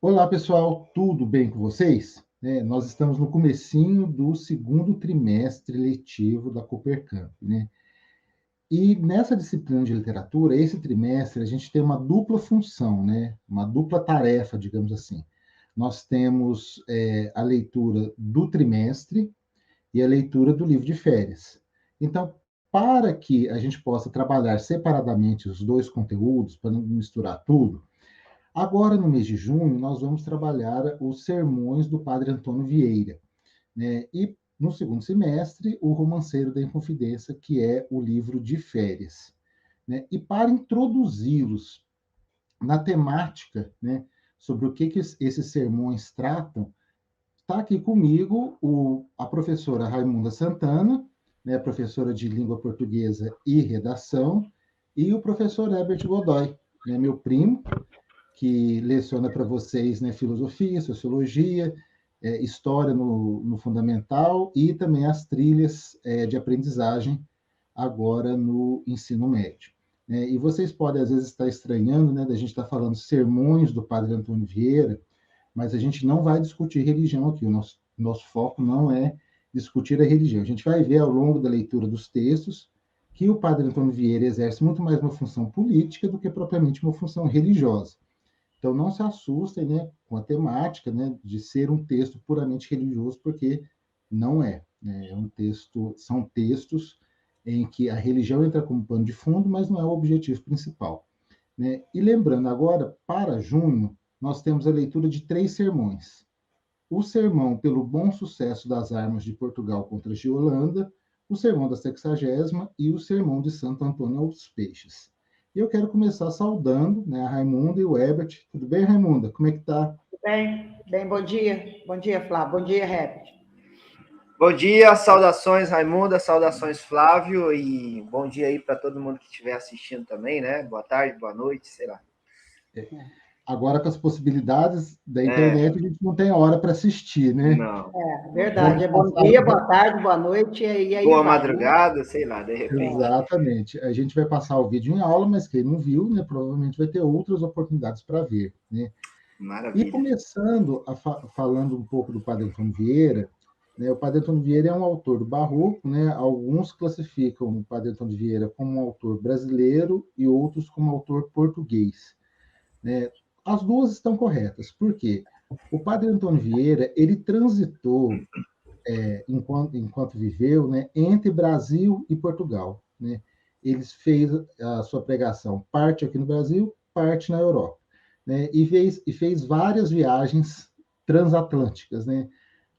Olá, pessoal, tudo bem com vocês? Nós estamos no comecinho do segundo trimestre letivo da Coopercamp, né? E nessa disciplina de literatura, esse trimestre, a gente tem uma dupla função, né? Uma dupla tarefa, digamos assim. Nós temos a leitura do trimestre e a leitura do livro de férias. Então, para que a gente possa trabalhar separadamente os dois conteúdos, para não misturar tudo, agora, no mês de junho, nós vamos trabalhar os sermões do Padre Antônio Vieira, né? E no segundo semestre, o Romanceiro da Inconfidência, que é o livro de férias, né? E para introduzi-los na temática, né, sobre o que esses sermões tratam, está aqui comigo a professora Raimunda Santana, né, professora de língua portuguesa e redação, e o professor Herbert Godoy, né, meu primo, que leciona para vocês, né, filosofia, sociologia, história no fundamental e também as trilhas de aprendizagem agora no ensino médio. E vocês podem, às vezes, estar estranhando, né, da gente estar falando sermões do Padre Antônio Vieira, mas a gente não vai discutir religião aqui. O nosso foco não é discutir a religião. A gente vai ver ao longo da leitura dos textos que o Padre Antônio Vieira exerce muito mais uma função política do que propriamente uma função religiosa. Então, não se assustem, né, com a temática, né, de ser um texto puramente religioso, porque não é. Né? São textos em que a religião entra como pano de fundo, mas não é o objetivo principal. Né? E lembrando agora, para junho, nós temos a leitura de 3 sermões. O sermão pelo bom sucesso das armas de Portugal contra a Holanda, o sermão da Sexagésima e o sermão de Santo Antônio aos Peixes. E eu quero começar saudando, né, a Raimunda e o Herbert. Tudo bem, Raimunda? Como é que tá? Tudo bem, bom dia. Bom dia, Flávio. Bom dia, Herbert. Bom dia, saudações, Raimunda, saudações, Flávio, e bom dia aí para todo mundo que estiver assistindo também, né? Boa tarde, boa noite, sei lá. Agora, com as possibilidades da internet, a gente não tem hora para assistir, né? Não. Verdade. Bom dia, boa tarde, boa noite, e aí boa vai, madrugada, né? sei lá, de repente. Exatamente. A gente vai passar o vídeo em aula, mas quem não viu, né, provavelmente vai ter outras oportunidades para ver, né? Maravilha. E começando falando um pouco do Padre Antônio Vieira, né, o Padre Antônio Vieira é um autor do Barroco, né? Alguns classificam o Padre Antônio Vieira como um autor brasileiro e outros como autor português, né? As duas estão corretas. Por quê? O Padre Antônio Vieira, ele transitou, enquanto viveu, né, entre Brasil e Portugal, né? Ele fez a sua pregação parte aqui no Brasil, parte na Europa, né? E fez várias viagens transatlânticas, né?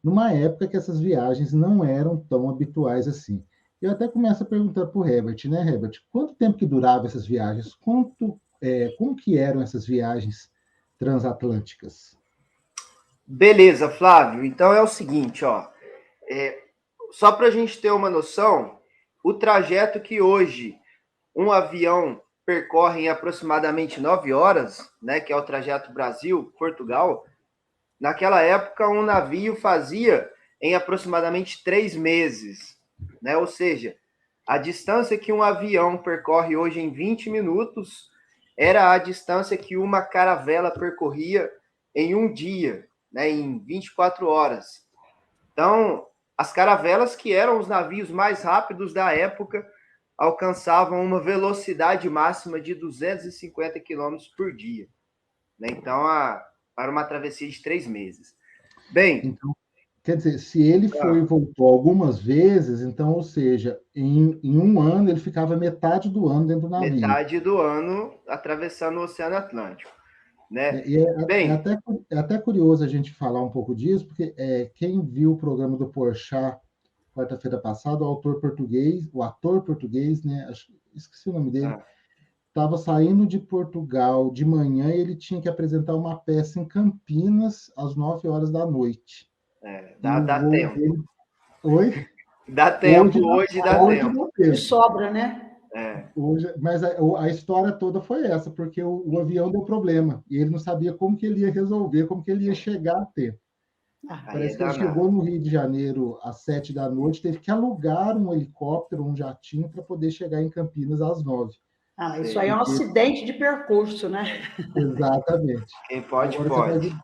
Numa época que essas viagens não eram tão habituais assim. Eu até começo a perguntar para o Herbert, né, Herbert? Quanto tempo que duravam essas viagens? Como que eram essas viagens transatlânticas? Beleza, Flávio. Então é o seguinte, ó. Só para a gente ter uma noção, o trajeto que hoje um avião percorre em aproximadamente 9 horas, né, que é o trajeto Brasil-Portugal, naquela época um navio fazia em aproximadamente 3 meses, né? Ou seja, a distância que um avião percorre hoje em 20 minutos era a distância que uma caravela percorria em um dia, né, em 24 horas. Então, as caravelas, que eram os navios mais rápidos da época, alcançavam uma velocidade máxima de 250 km por dia. Né? Então, para uma travessia de 3 meses. Bem... Então, quer dizer, se ele foi e voltou algumas vezes, então, ou seja, em um ano ele ficava metade do ano dentro do navio. Metade do ano atravessando o Oceano Atlântico. Né? E é até curioso a gente falar um pouco disso, porque quem viu o programa do Porchat quarta-feira passada, o ator português, né, esqueci o nome dele, estava saindo de Portugal de manhã e ele tinha que apresentar uma peça em Campinas às 9 horas da noite. Dá tempo. Dele... Oi? Dá tempo, hoje dá tempo. De sobra, né? Mas a história toda foi essa, porque o avião deu problema e ele não sabia como que ele ia resolver, como que ele ia chegar a tempo. Parece que ele chegou no Rio de Janeiro às 7 da noite, teve que alugar um helicóptero, um jatinho, para poder chegar em Campinas às 9. Isso aí é um acidente de percurso, né? Exatamente. Quem pode, Agora pode.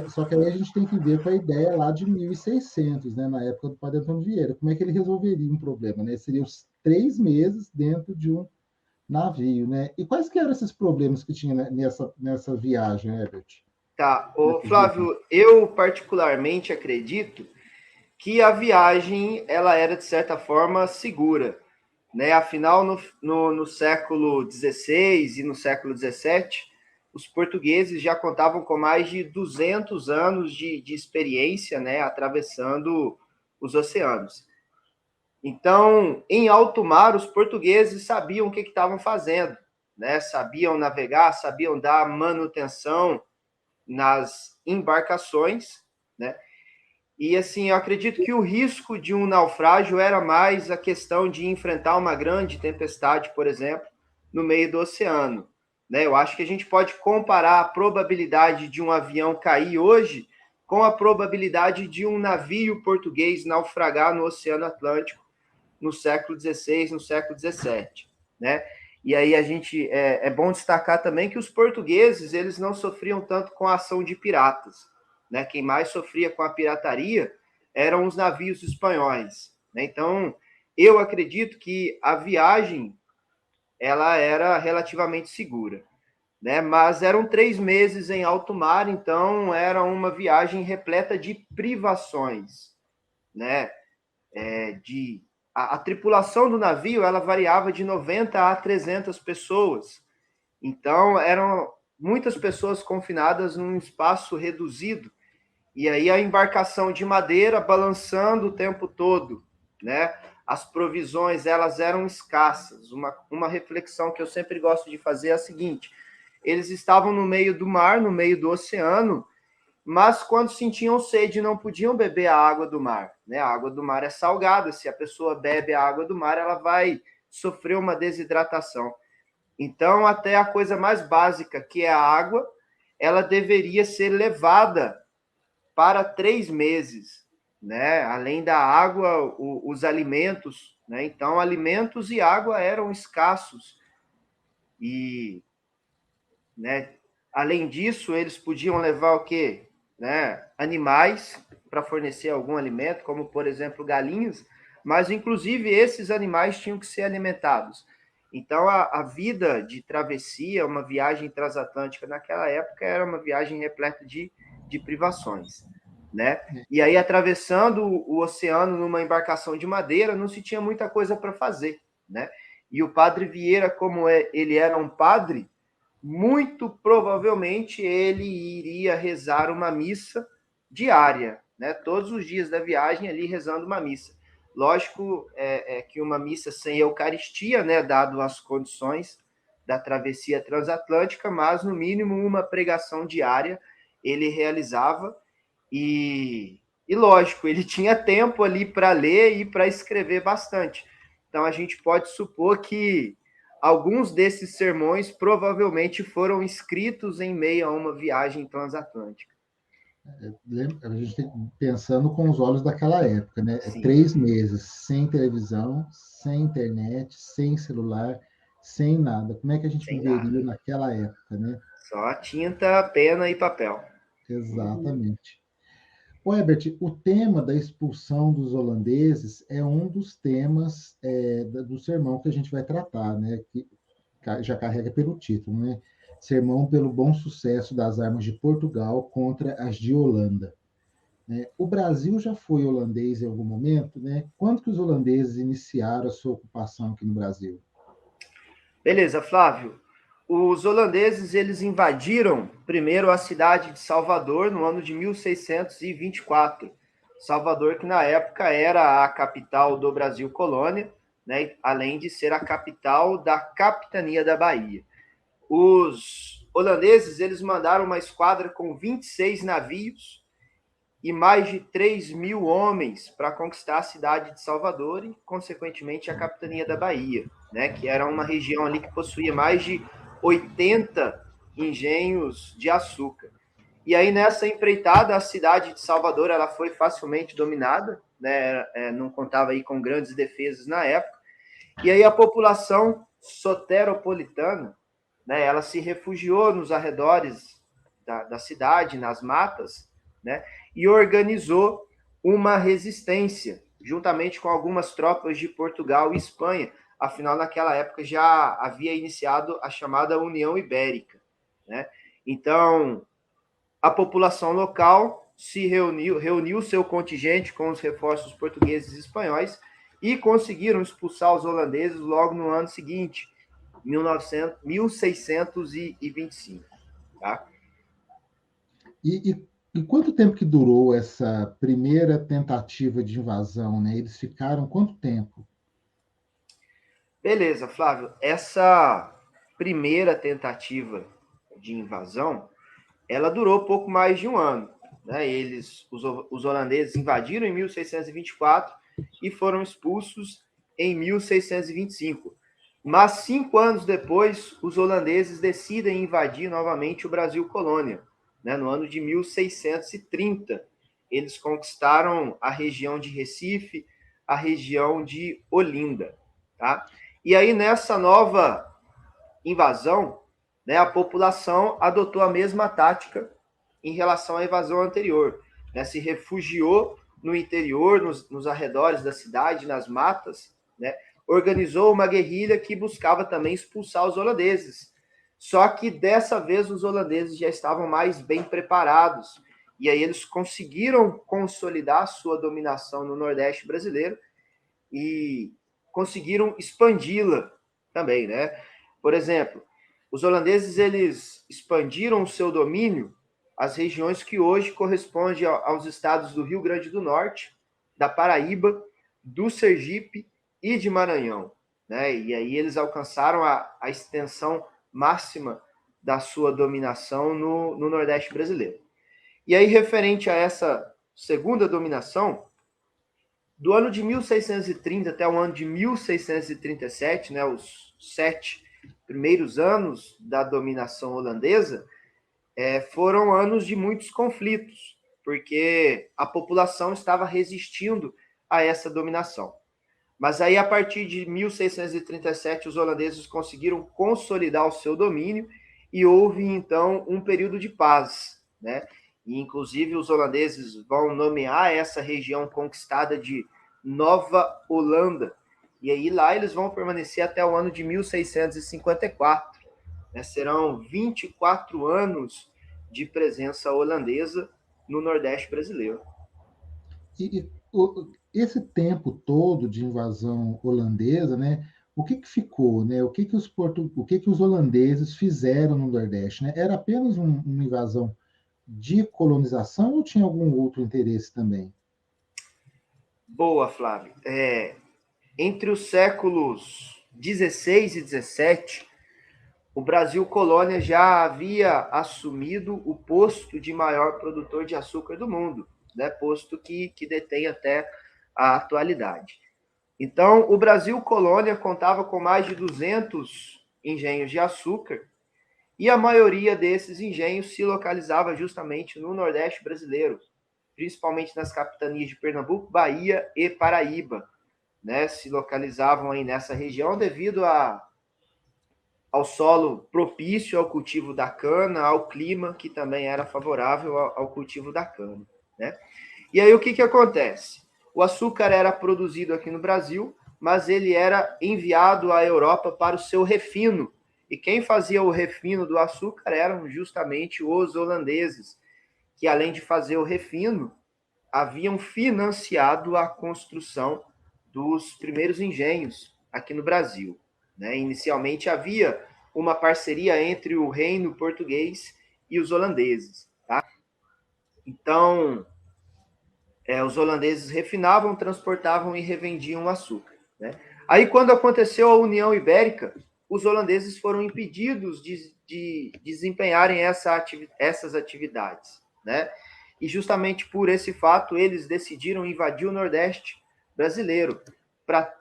Só que aí a gente tem que ver com a ideia lá de 1600, né, na época do Padre Antônio Vieira. Como é que ele resolveria um problema, né? Seriam os 3 meses dentro de um navio, né? E quais que eram esses problemas que tinha nessa viagem, Herbert? Tá, ô Flávio, eu particularmente acredito que a viagem ela era, de certa forma, segura. Né? Afinal, no século XVI e no século XVII, os portugueses já contavam com mais de 200 anos de experiência, né, atravessando os oceanos. Então, em alto mar, os portugueses sabiam o que estavam fazendo, né? Sabiam navegar, sabiam dar manutenção nas embarcações, né? E assim, eu acredito que o risco de um naufrágio era mais a questão de enfrentar uma grande tempestade, por exemplo, no meio do oceano, né? Eu acho que a gente pode comparar a probabilidade de um avião cair hoje com a probabilidade de um navio português naufragar no Oceano Atlântico no século XVI, no século XVII, né? E aí a gente é bom destacar também que os portugueses eles não sofriam tanto com a ação de piratas, né? Quem mais sofria com a pirataria eram os navios espanhóis, né? Então eu acredito que a viagem ela era relativamente segura, né? Mas eram 3 meses em alto mar, então era uma viagem repleta de privações, né? A tripulação do navio ela variava de 90 a 300 pessoas. Então, eram muitas pessoas confinadas num espaço reduzido. E aí a embarcação de madeira balançando o tempo todo, né? As provisões, elas eram escassas. Uma reflexão que eu sempre gosto de fazer é a seguinte: eles estavam no meio do mar, no meio do oceano, mas quando sentiam sede não podiam beber a água do mar, né? A água do mar é salgada, se a pessoa bebe a água do mar, ela vai sofrer uma desidratação. Então, até a coisa mais básica, que é a água, ela deveria ser levada para 3 meses, né? Além da água, os alimentos, né? Então, alimentos e água eram escassos e, né? Além disso, eles podiam levar o quê? Né, animais para fornecer algum alimento, como por exemplo galinhas, mas inclusive esses animais tinham que ser alimentados. Então a vida de travessia, uma viagem transatlântica naquela época era uma viagem repleta de privações, né? E aí atravessando o oceano numa embarcação de madeira não se tinha muita coisa para fazer, né? E o Padre Vieira, como ele era um padre, muito provavelmente ele iria rezar uma missa diária, né? Todos os dias da viagem ali rezando uma missa. Lógico que uma missa sem Eucaristia, né? Dado as condições da travessia transatlântica, mas no mínimo uma pregação diária ele realizava e lógico, ele tinha tempo ali para ler e para escrever bastante. Então a gente pode supor que alguns desses sermões provavelmente foram escritos em meio a uma viagem transatlântica. A gente tem pensando com os olhos daquela época, né? Sim. 3 meses sem televisão, sem internet, sem celular, sem nada. Como é que a gente viveria naquela época, né? Só tinta, pena e papel. Exatamente. O Herbert, o tema da expulsão dos holandeses é um dos temas do sermão que a gente vai tratar, né? Que já carrega pelo título, né? Sermão pelo bom sucesso das armas de Portugal contra as de Holanda. O Brasil já foi holandês em algum momento, né? Quando que os holandeses iniciaram a sua ocupação aqui no Brasil? Beleza, Flávio. Os holandeses eles invadiram primeiro a cidade de Salvador no ano de 1624. Salvador, que na época era a capital do Brasil colônia, né? Além de ser a capital da capitania da Bahia. Os holandeses eles mandaram uma esquadra com 26 navios e mais de 3.000 homens para conquistar a cidade de Salvador e, consequentemente, a capitania da Bahia, né, que era uma região ali que possuía mais de 80 engenhos de açúcar. E aí, nessa empreitada, a cidade de Salvador ela foi facilmente dominada, né, não contava aí com grandes defesas na época, e aí a população soteropolitana, né, ela se refugiou nos arredores da cidade, nas matas, né, e organizou uma resistência, juntamente com algumas tropas de Portugal e Espanha. Afinal, naquela época já havia iniciado a chamada União Ibérica, né? Então, a população local se reuniu seu contingente com os reforços portugueses e espanhóis e conseguiram expulsar os holandeses logo no ano seguinte, 1625. Tá? E quanto tempo que durou essa primeira tentativa de invasão, né? Eles ficaram quanto tempo? Beleza, Flávio. Essa primeira tentativa de invasão, ela durou pouco mais de um ano. Né? Os holandeses invadiram em 1624 e foram expulsos em 1625. Mas 5 anos depois, os holandeses decidem invadir novamente o Brasil colônia. Né? No ano de 1630, eles conquistaram a região de Recife, a região de Olinda. Tá? E aí, nessa nova invasão, né, a população adotou a mesma tática em relação à invasão anterior. Né? Se refugiou no interior, nos arredores da cidade, nas matas, né? Organizou uma guerrilha que buscava também expulsar os holandeses. Só que dessa vez os holandeses já estavam mais bem preparados. E aí eles conseguiram consolidar sua dominação no Nordeste brasileiro e conseguiram expandi-la também, né? Por exemplo, os holandeses eles expandiram o seu domínio às regiões que hoje correspondem aos estados do Rio Grande do Norte, da Paraíba, do Sergipe e de Maranhão, né? E aí eles alcançaram a extensão máxima da sua dominação no Nordeste brasileiro. E aí, referente a essa segunda dominação, do ano de 1630 até o ano de 1637, né, os 7 primeiros anos da dominação holandesa, foram anos de muitos conflitos, porque a população estava resistindo a essa dominação. Mas aí, a partir de 1637, os holandeses conseguiram consolidar o seu domínio e houve, então, um período de paz, né? E, inclusive, os holandeses vão nomear essa região conquistada de Nova Holanda. E aí, lá, eles vão permanecer até o ano de 1654. Né? Serão 24 anos de presença holandesa no Nordeste brasileiro. Esse tempo todo de invasão holandesa, né? O que ficou, né? O que os holandeses fizeram no Nordeste, né? Era apenas uma invasão de colonização ou tinha algum outro interesse também? Boa, Flávio. Entre os séculos 16 e 17, o Brasil colônia já havia assumido o posto de maior produtor de açúcar do mundo, né? Posto que detém até a atualidade. Então, o Brasil colônia contava com mais de 200 engenhos de açúcar e a maioria desses engenhos se localizava justamente no Nordeste brasileiro, principalmente nas capitanias de Pernambuco, Bahia e Paraíba, né? Se localizavam aí nessa região devido ao solo propício ao cultivo da cana, ao clima que também era favorável ao cultivo da cana, né? E aí o que acontece? O açúcar era produzido aqui no Brasil, mas ele era enviado à Europa para o seu refino. E quem fazia o refino do açúcar eram justamente os holandeses, que além de fazer o refino, haviam financiado a construção dos primeiros engenhos aqui no Brasil. Né? Inicialmente havia uma parceria entre o reino português e os holandeses. Tá? Então, os holandeses refinavam, transportavam e revendiam o açúcar. Né? Aí, quando aconteceu a União Ibérica, os holandeses foram impedidos de desempenharem essas atividades. Né? E justamente por esse fato, eles decidiram invadir o Nordeste brasileiro para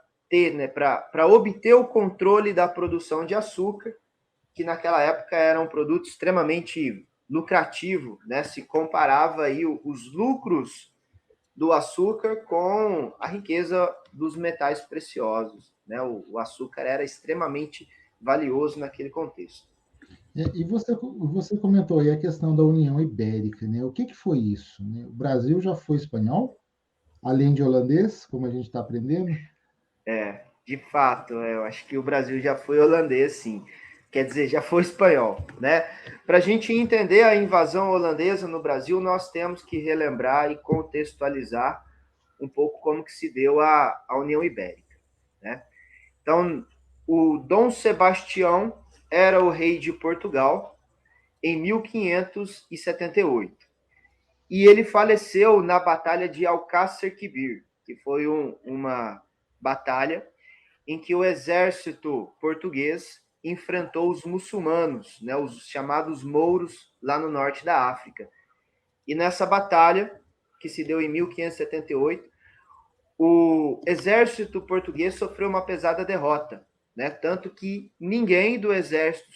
né, para obter o controle da produção de açúcar, que naquela época era um produto extremamente lucrativo, né? Se comparava aí os lucros do açúcar com a riqueza dos metais preciosos, né? O açúcar era extremamente valioso naquele contexto. E você comentou aí a questão da União Ibérica, né? O que foi isso, né? O Brasil já foi espanhol, além de holandês, como a gente está aprendendo? De fato, eu acho que o Brasil já foi holandês, sim. Quer dizer, já foi espanhol, né? Para a gente entender a invasão holandesa no Brasil, nós temos que relembrar e contextualizar um pouco como que se deu a União Ibérica, né? Então, o Dom Sebastião era o rei de Portugal em 1578. E ele faleceu na Batalha de Alcácer Quibir, que foi uma batalha em que o exército português enfrentou os muçulmanos, né, os chamados mouros, lá no norte da África. E nessa batalha, que se deu em 1578, o exército português sofreu uma pesada derrota, né? Tanto que ninguém do exército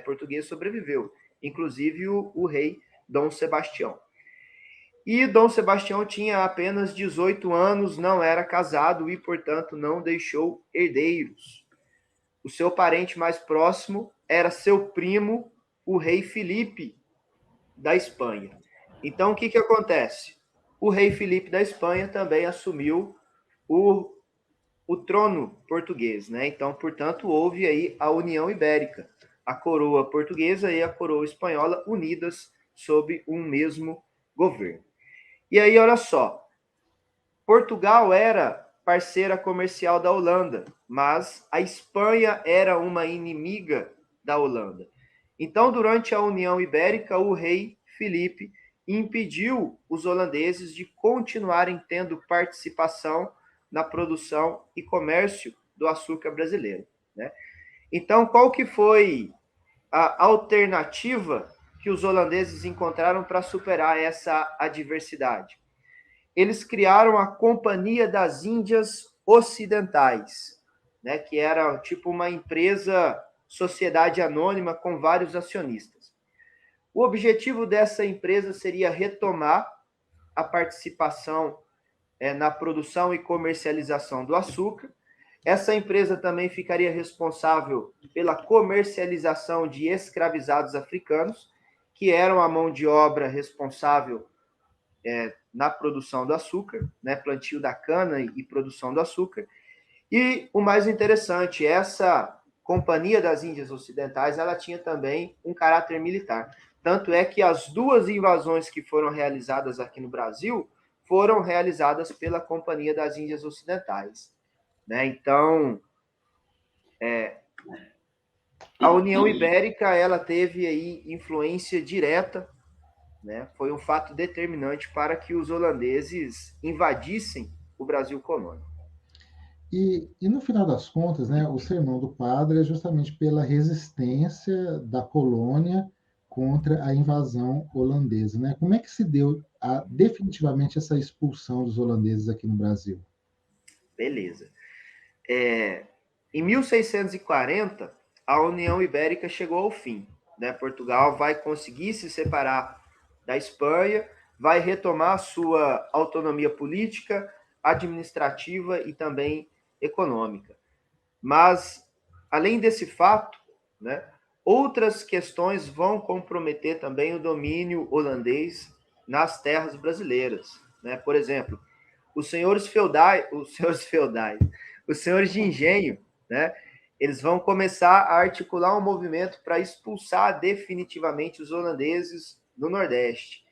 português sobreviveu, inclusive o rei Dom Sebastião. E Dom Sebastião tinha apenas 18 anos, não era casado e, portanto, não deixou herdeiros. O seu parente mais próximo era seu primo, o rei Filipe da Espanha. Então, o que acontece? O rei Filipe da Espanha também assumiu o, o trono português, né? Então, portanto, houve aí a União Ibérica, a coroa portuguesa e a coroa espanhola unidas sob um mesmo governo. E aí, olha só, Portugal era parceira comercial da Holanda, mas a Espanha era uma inimiga da Holanda. Então, durante a União Ibérica, o rei Filipe impediu os holandeses de continuarem tendo participação na produção e comércio do açúcar brasileiro, né? Então, qual que foi a alternativa que os holandeses encontraram para superar essa adversidade? Eles criaram a Companhia das Índias Ocidentais, né, que era tipo uma empresa, sociedade anônima com vários acionistas. O objetivo dessa empresa seria retomar a participação na produção e comercialização do açúcar. Essa empresa também ficaria responsável pela comercialização de escravizados africanos, que eram a mão de obra responsável na produção do açúcar, né, plantio da cana e produção do açúcar. E o mais interessante, essa Companhia das Índias Ocidentais, ela tinha também um caráter militar. Tanto é que as duas invasões que foram realizadas aqui no Brasil foram realizadas pela Companhia das Índias Ocidentais, né? Então, a União Ibérica, ela teve aí influência direta, né? Foi um fato determinante para que os holandeses invadissem o Brasil colônia. E no final das contas, né, o sermão do padre é justamente pela resistência da colônia contra a invasão holandesa, né? Como é que se deu definitivamente essa expulsão dos holandeses aqui no Brasil? Beleza. Em 1640, a União Ibérica chegou ao fim, né? Portugal vai conseguir se separar da Espanha, vai retomar a sua autonomia política, administrativa e também econômica. Mas, além desse fato, né, outras questões vão comprometer também o domínio holandês nas terras brasileiras, né? Por exemplo, os senhores de engenho, né? Eles vão começar a articular um movimento para expulsar definitivamente os holandeses do Nordeste.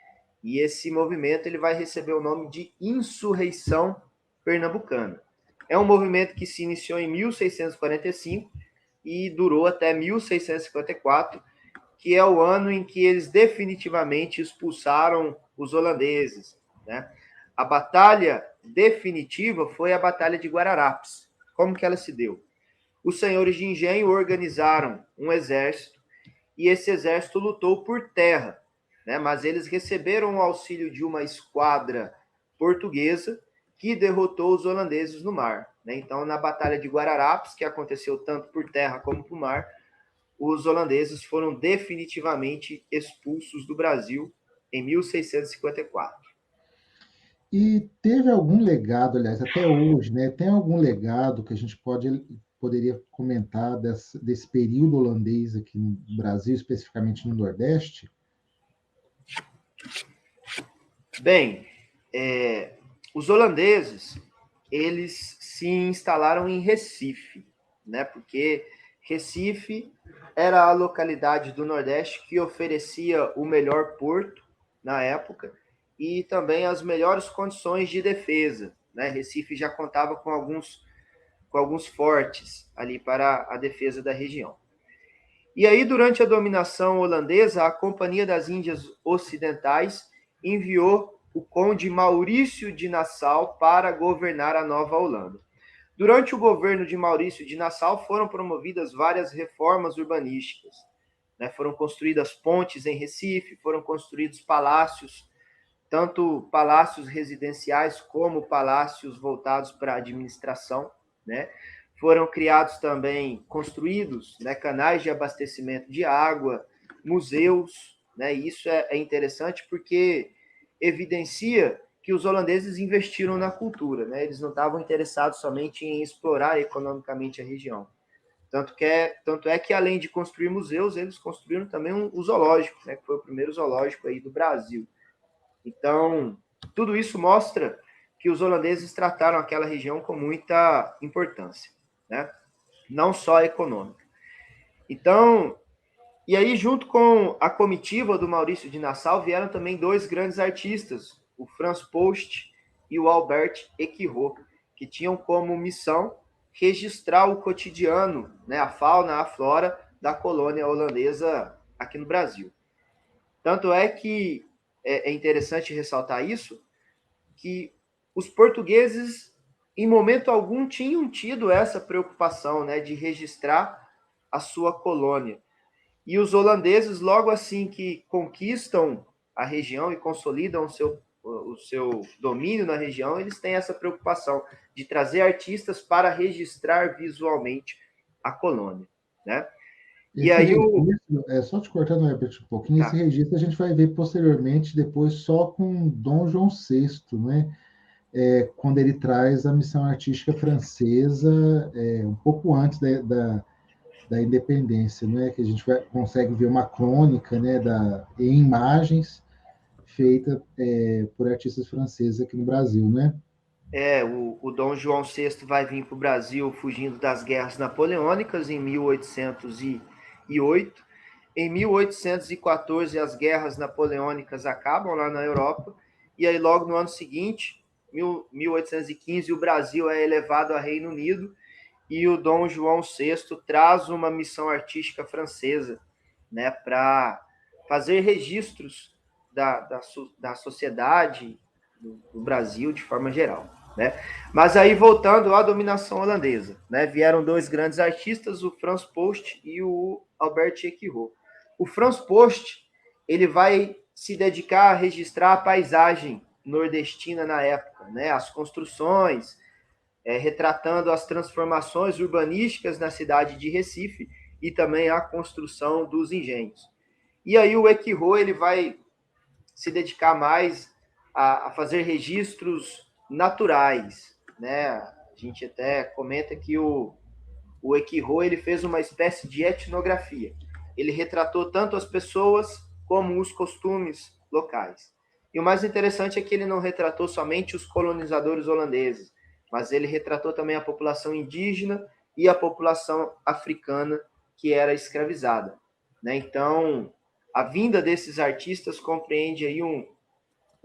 E esse movimento ele vai receber o nome de Insurreição Pernambucana. É um movimento que se iniciou em 1645 e durou até 1654, que é o ano em que eles definitivamente expulsaram os holandeses, né? A batalha definitiva foi a Batalha de Guararapes. Como que ela se deu? Os senhores de engenho organizaram um exército e esse exército lutou por terra, né? Mas eles receberam o auxílio de uma esquadra portuguesa que derrotou os holandeses no mar, né? Então, na Batalha de Guararapes, que aconteceu tanto por terra como por mar, os holandeses foram definitivamente expulsos do Brasil em 1654. E teve algum legado, aliás, até hoje, né? Tem algum legado que a gente poderia comentar desse período holandês aqui no Brasil, especificamente no Nordeste? Bem, os holandeses, eles se instalaram em Recife, né? Porque Recife era a localidade do Nordeste que oferecia o melhor porto na época e também as melhores condições de defesa, né? Recife já contava com alguns fortes ali para a defesa da região. E aí, durante a dominação holandesa, a Companhia das Índias Ocidentais enviou o conde Maurício de Nassau para governar a Nova Holanda. Durante o governo de Maurício de Nassau foram promovidas várias reformas urbanísticas, né? Foram construídas pontes em Recife, foram construídos palácios, tanto palácios residenciais como palácios voltados para a administração, né? Foram criados também, construídos, né, canais de abastecimento de água, museus, né? E isso é interessante porque evidencia que os holandeses investiram na cultura, né? Eles não estavam interessados somente em explorar economicamente a região. Tanto é que, além de construir museus, eles construíram também um zoológico, né? Que foi o primeiro zoológico aí do Brasil. Então, tudo isso mostra que os holandeses trataram aquela região com muita importância, né? Não só econômica. Então, e aí, junto com a comitiva do Maurício de Nassau, vieram também dois grandes artistas, o Frans Post e o Albert Equirot, que tinham como missão registrar o cotidiano, né, a fauna, a flora da colônia holandesa aqui no Brasil. Tanto é que é interessante ressaltar isso, que os portugueses, em momento algum, tinham tido essa preocupação, né, de registrar a sua colônia. E os holandeses, logo assim que conquistam a região e consolidam o seu domínio na região, eles têm essa preocupação de trazer artistas para registrar visualmente a colônia, né? Esse registro, só te cortando, Herbert, um pouquinho, esse registro a gente vai ver posteriormente, depois, só com Dom João VI, né? Quando ele traz a missão artística francesa, um pouco antes da independência, né? Que a gente consegue ver uma crônica, né, em imagens feita por artistas franceses aqui no Brasil, né? O Dom João VI vai vir para o Brasil fugindo das guerras napoleônicas em 1808. Em 1814, as guerras napoleônicas acabam lá na Europa, e aí logo no ano seguinte, 1815, o Brasil é elevado a Reino Unido, e o Dom João VI traz uma missão artística francesa, né, para fazer registros da sociedade do Brasil de forma geral, né? Mas aí, voltando à dominação holandesa, né, vieram dois grandes artistas, o Frans Post e o Albert Equirot. O Frans Post, ele vai se dedicar a registrar a paisagem nordestina na época, né, as construções, retratando as transformações urbanísticas na cidade de Recife e também a construção dos engenhos. E aí o Equirot, ele vai se dedicar mais a fazer registros naturais, né? A gente até comenta que o Equirot, ele fez uma espécie de etnografia. Ele retratou tanto as pessoas como os costumes locais. E o mais interessante é que ele não retratou somente os colonizadores holandeses, mas ele retratou também a população indígena e a população africana que era escravizada, né? Então, a vinda desses artistas compreende aí um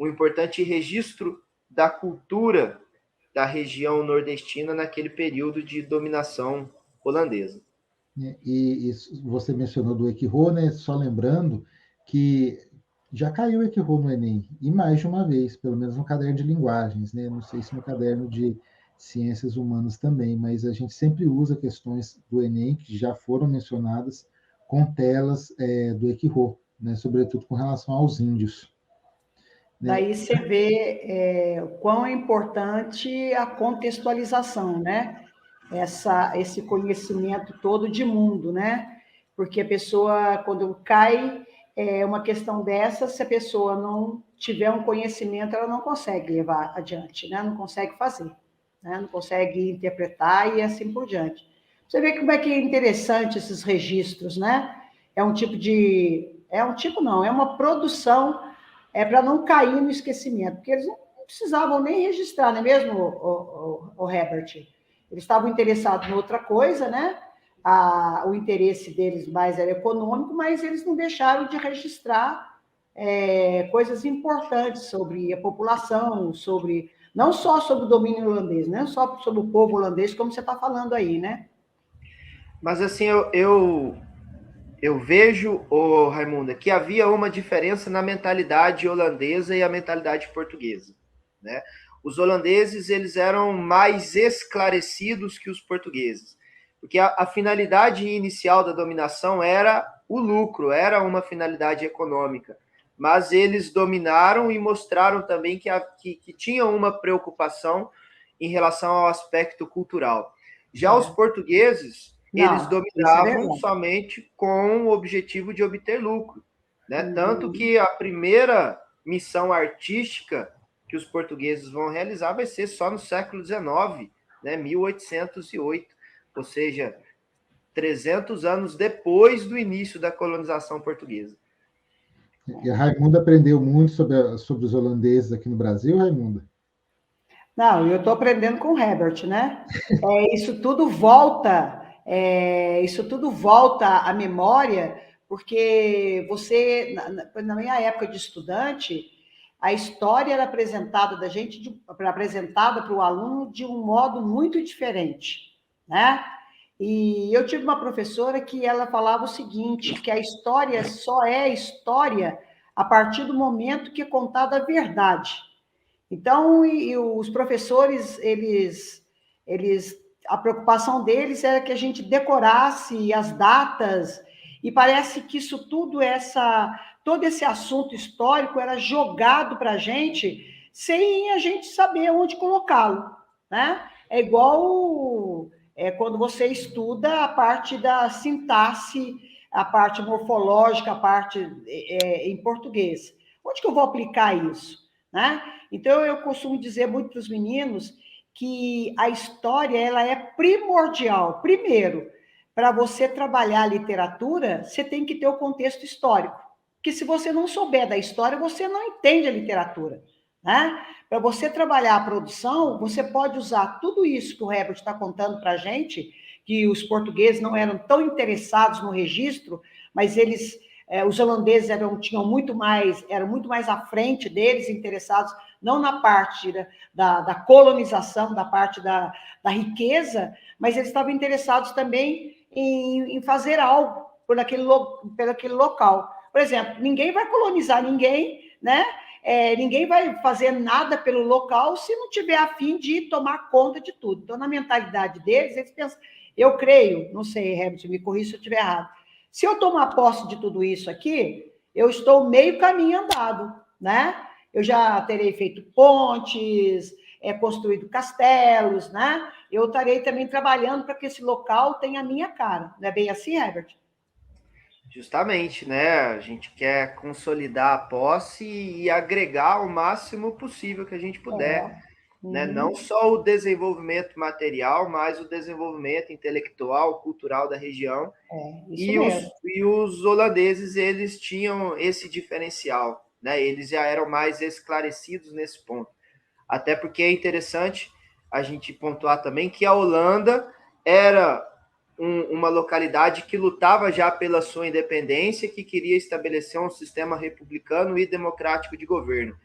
importante registro da cultura da região nordestina naquele período de dominação holandesa. E você mencionou do Equirot, né? Só lembrando que já caiu o Equirot no Enem, e mais de uma vez, pelo menos no caderno de linguagens, né? Não sei se no caderno de ciências humanas também, mas a gente sempre usa questões do Enem, que já foram mencionadas, com telas do Equirot, né? Sobretudo com relação aos índios. Né? Daí você vê o quão é importante a contextualização, né? Esse conhecimento todo de mundo, né? Porque a pessoa, quando cai uma questão dessa, se a pessoa não tiver um conhecimento, ela não consegue levar adiante, né? Não consegue fazer, né? Não consegue interpretar e assim por diante. Você vê como é que é interessante esses registros, né? É um tipo de... É um tipo, não, é uma produção para não cair no esquecimento, porque eles não precisavam nem registrar, não é mesmo, o Herbert? Eles estavam interessados em outra coisa, né? O interesse deles mais era econômico, mas eles não deixaram de registrar coisas importantes sobre a população, sobre não só sobre o domínio holandês, não só sobre o povo holandês, como você está falando aí, né? Mas assim, eu vejo, Raimunda, que havia uma diferença na mentalidade holandesa e a mentalidade portuguesa, né? Os holandeses, eles eram mais esclarecidos que os portugueses, porque a finalidade inicial da dominação era o lucro, era uma finalidade econômica, mas eles dominaram e mostraram também que tinham uma preocupação em relação ao aspecto cultural. Já os portugueses, eles dominavam somente com o objetivo de obter lucro, né? Tanto que a primeira missão artística que os portugueses vão realizar vai ser só no século XIX, né? 1808, ou seja, 300 anos depois do início da colonização portuguesa. E a Raimunda aprendeu muito sobre os holandeses aqui no Brasil, Raimunda? Não, eu estou aprendendo com o Herbert, né? Isso tudo volta à memória, porque você, na minha época de estudante, a história era apresentada para o aluno de um modo muito diferente, né? E eu tive uma professora que ela falava o seguinte, que a história só é história a partir do momento que é contada a verdade. Então, e os professores, a preocupação deles era que a gente decorasse as datas, e parece que isso tudo, todo esse assunto histórico era jogado para a gente, sem a gente saber onde colocá-lo, né? É igual quando você estuda a parte da sintaxe, a parte morfológica, a parte em português. Onde que eu vou aplicar isso, né? Então, eu costumo dizer muito para os meninos que a história ela é primordial. Primeiro, para você trabalhar a literatura, você tem que ter o contexto histórico. Porque se você não souber da história, você não entende a literatura, né? Para você trabalhar a produção, você pode usar tudo isso que o Herbert está contando para a gente, que os portugueses não eram tão interessados no registro, mas os holandeses eram muito mais à frente deles, interessados não na parte da colonização, da parte da riqueza, mas eles estavam interessados também em fazer algo por aquele local. Por exemplo, ninguém vai colonizar ninguém, né? Ninguém vai fazer nada pelo local se não tiver a fim de tomar conta de tudo. Então, na mentalidade deles, eles pensam, eu creio, não sei, Herbert, me corrija se eu estiver errado, se eu tomar posse de tudo isso aqui, eu estou meio caminho andado, né? Eu já terei feito pontes, construído castelos, né? Eu estarei também trabalhando para que esse local tenha a minha cara. Não é bem assim, Herbert? Justamente, né? A gente quer consolidar a posse e agregar o máximo possível que a gente puder, né? Não só o desenvolvimento material, mas o desenvolvimento intelectual, cultural da região. Isso mesmo. E os holandeses, eles tinham esse diferencial, né? Eles já eram mais esclarecidos nesse ponto. Até porque é interessante a gente pontuar também que a Holanda era uma localidade que lutava já pela sua independência, que queria estabelecer um sistema republicano e democrático de governo,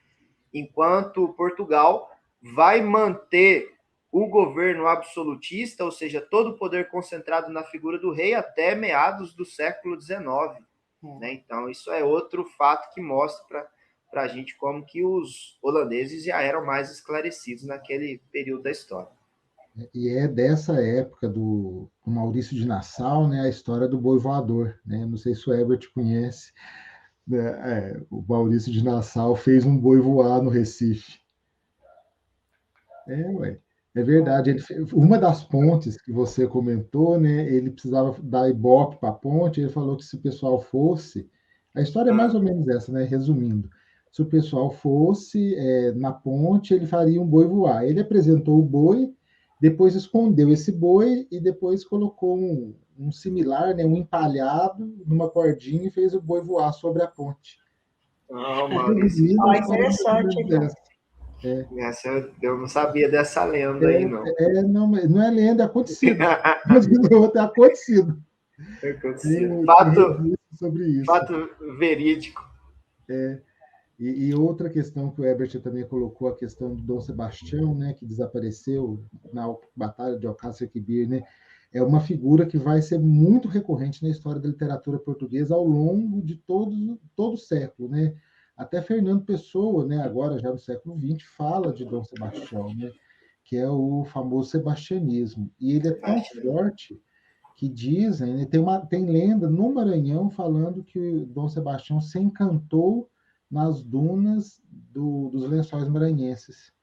enquanto Portugal vai manter o governo absolutista, ou seja, todo o poder concentrado na figura do rei até meados do século XIX. Né? Então, isso é outro fato que mostra para a gente como que os holandeses já eram mais esclarecidos naquele período da história. E é dessa época do Maurício de Nassau, né, a história do boi voador. Né? Não sei se o Herbert conhece. Né? O Maurício de Nassau fez um boi voar no Recife. Ué. É verdade. Uma das pontes que você comentou, né, ele precisava dar ibope para a ponte, ele falou que se o pessoal fosse... A história é mais ou menos essa, né, resumindo. Se o pessoal fosse na ponte, ele faria um boi voar. Ele apresentou o boi, depois escondeu esse boi e depois colocou um similar, né, um empalhado numa cordinha e fez o boi voar sobre a ponte. Não, Maurício. Interessante, então. Essa, eu não sabia dessa lenda aí, não. Não é lenda, é acontecido. É acontecido. É acontecido. Tem sobre isso. Fato verídico. E outra questão que o Herbert também colocou, a questão do Dom Sebastião, né, que desapareceu na Batalha de Alcácer Quibir, né, é uma figura que vai ser muito recorrente na história da literatura portuguesa ao longo de todo o século, né? Até Fernando Pessoa, né, agora já no século XX, fala de Dom Sebastião, né, que é o famoso sebastianismo. E ele é tão forte que dizem, né, tem lenda no Maranhão falando que o Dom Sebastião se encantou nas dunas dos Lençóis Maranhenses.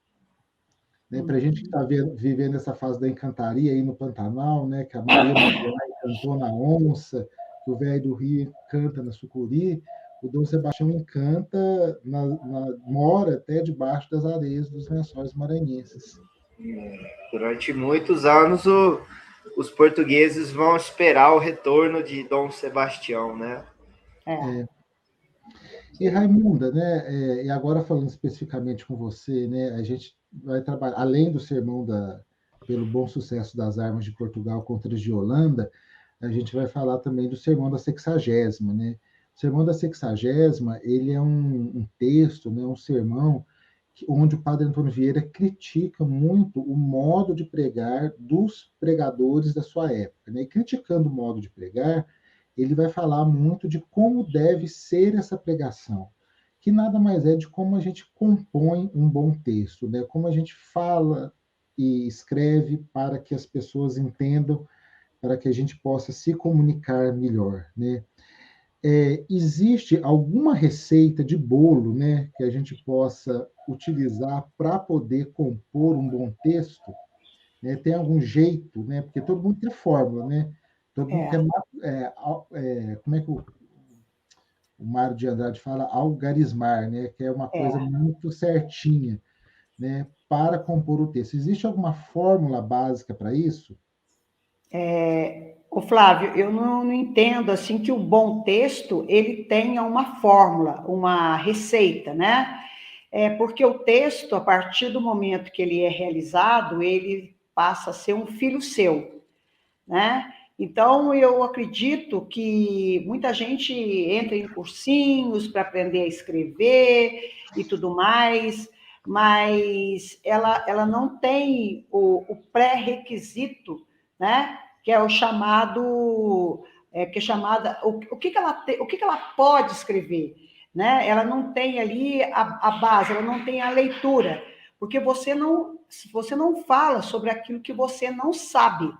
Né? Para a gente que está vivendo essa fase da encantaria aí no Pantanal, né? Que a Maria encantou na onça, que o velho do Rio canta na sucuri, o Dom Sebastião encanta, mora até debaixo das areias dos Lençóis Maranhenses. Durante muitos anos, os portugueses vão esperar o retorno de Dom Sebastião, né? E Raimunda, né? E agora falando especificamente com você, né? A gente vai trabalhar, além do sermão pelo bom sucesso das armas de Portugal contra as de Holanda, a gente vai falar também do sermão da Sexagésima, né? O sermão da Sexagésima, ele é um texto, né? Um sermão onde o padre Antônio Vieira critica muito o modo de pregar dos pregadores da sua época, né? E criticando o modo de pregar, ele vai falar muito de como deve ser essa pregação, que nada mais é de como a gente compõe um bom texto, né? Como a gente fala e escreve para que as pessoas entendam, para que a gente possa se comunicar melhor, né? Existe alguma receita de bolo, né, que a gente possa utilizar para poder compor um bom texto? Né? Tem algum jeito, né? Porque todo mundo quer fórmula, né? Todo mundo quer, como é que o Mário de Andrade fala? Algarismar, né? Que é uma coisa muito certinha, né? Para compor o texto. Existe alguma fórmula básica para isso? Ô Flávio, eu não entendo assim que o bom texto ele tenha uma fórmula, uma receita, né? Porque o texto, a partir do momento que ele é realizado, ele passa a ser um filho seu, né? Então, eu acredito que muita gente entra em cursinhos para aprender a escrever e tudo mais, mas ela não tem o pré-requisito, né? Que é o chamado, que é chamada, o que que ela pode escrever, né? Ela não tem ali a base, ela não tem a leitura, porque você não fala sobre aquilo que você não sabe,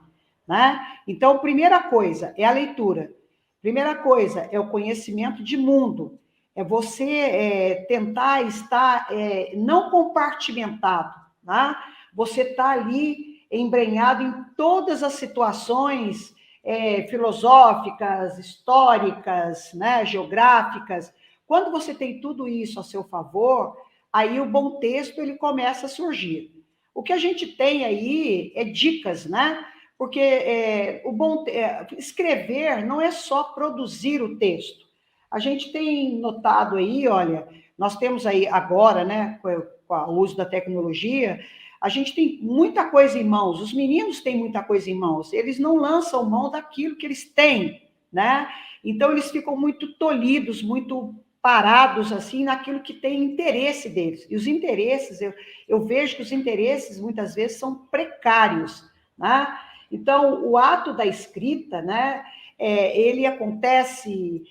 né? Então, primeira coisa é a leitura. Primeira coisa é o conhecimento de mundo. É você tentar estar não compartimentado, né? Você está ali embrenhado em todas as situações filosóficas, históricas, né, geográficas. Quando você tem tudo isso a seu favor, aí o bom texto ele começa a surgir. O que a gente tem aí é dicas, né? Porque escrever não é só produzir o texto. A gente tem notado aí, olha, nós temos aí agora, né, com o uso da tecnologia, a gente tem muita coisa em mãos, os meninos têm muita coisa em mãos, eles não lançam mão daquilo que eles têm, né? Então, eles ficam muito tolhidos, muito parados, assim, naquilo que tem interesse deles. E os interesses, eu vejo que os interesses, muitas vezes, são precários, né? Então, o ato da escrita, né, ele acontece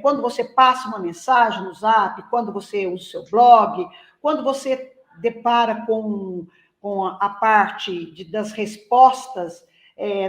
quando você passa uma mensagem no Zap, quando você usa o seu blog, quando você depara com a parte das respostas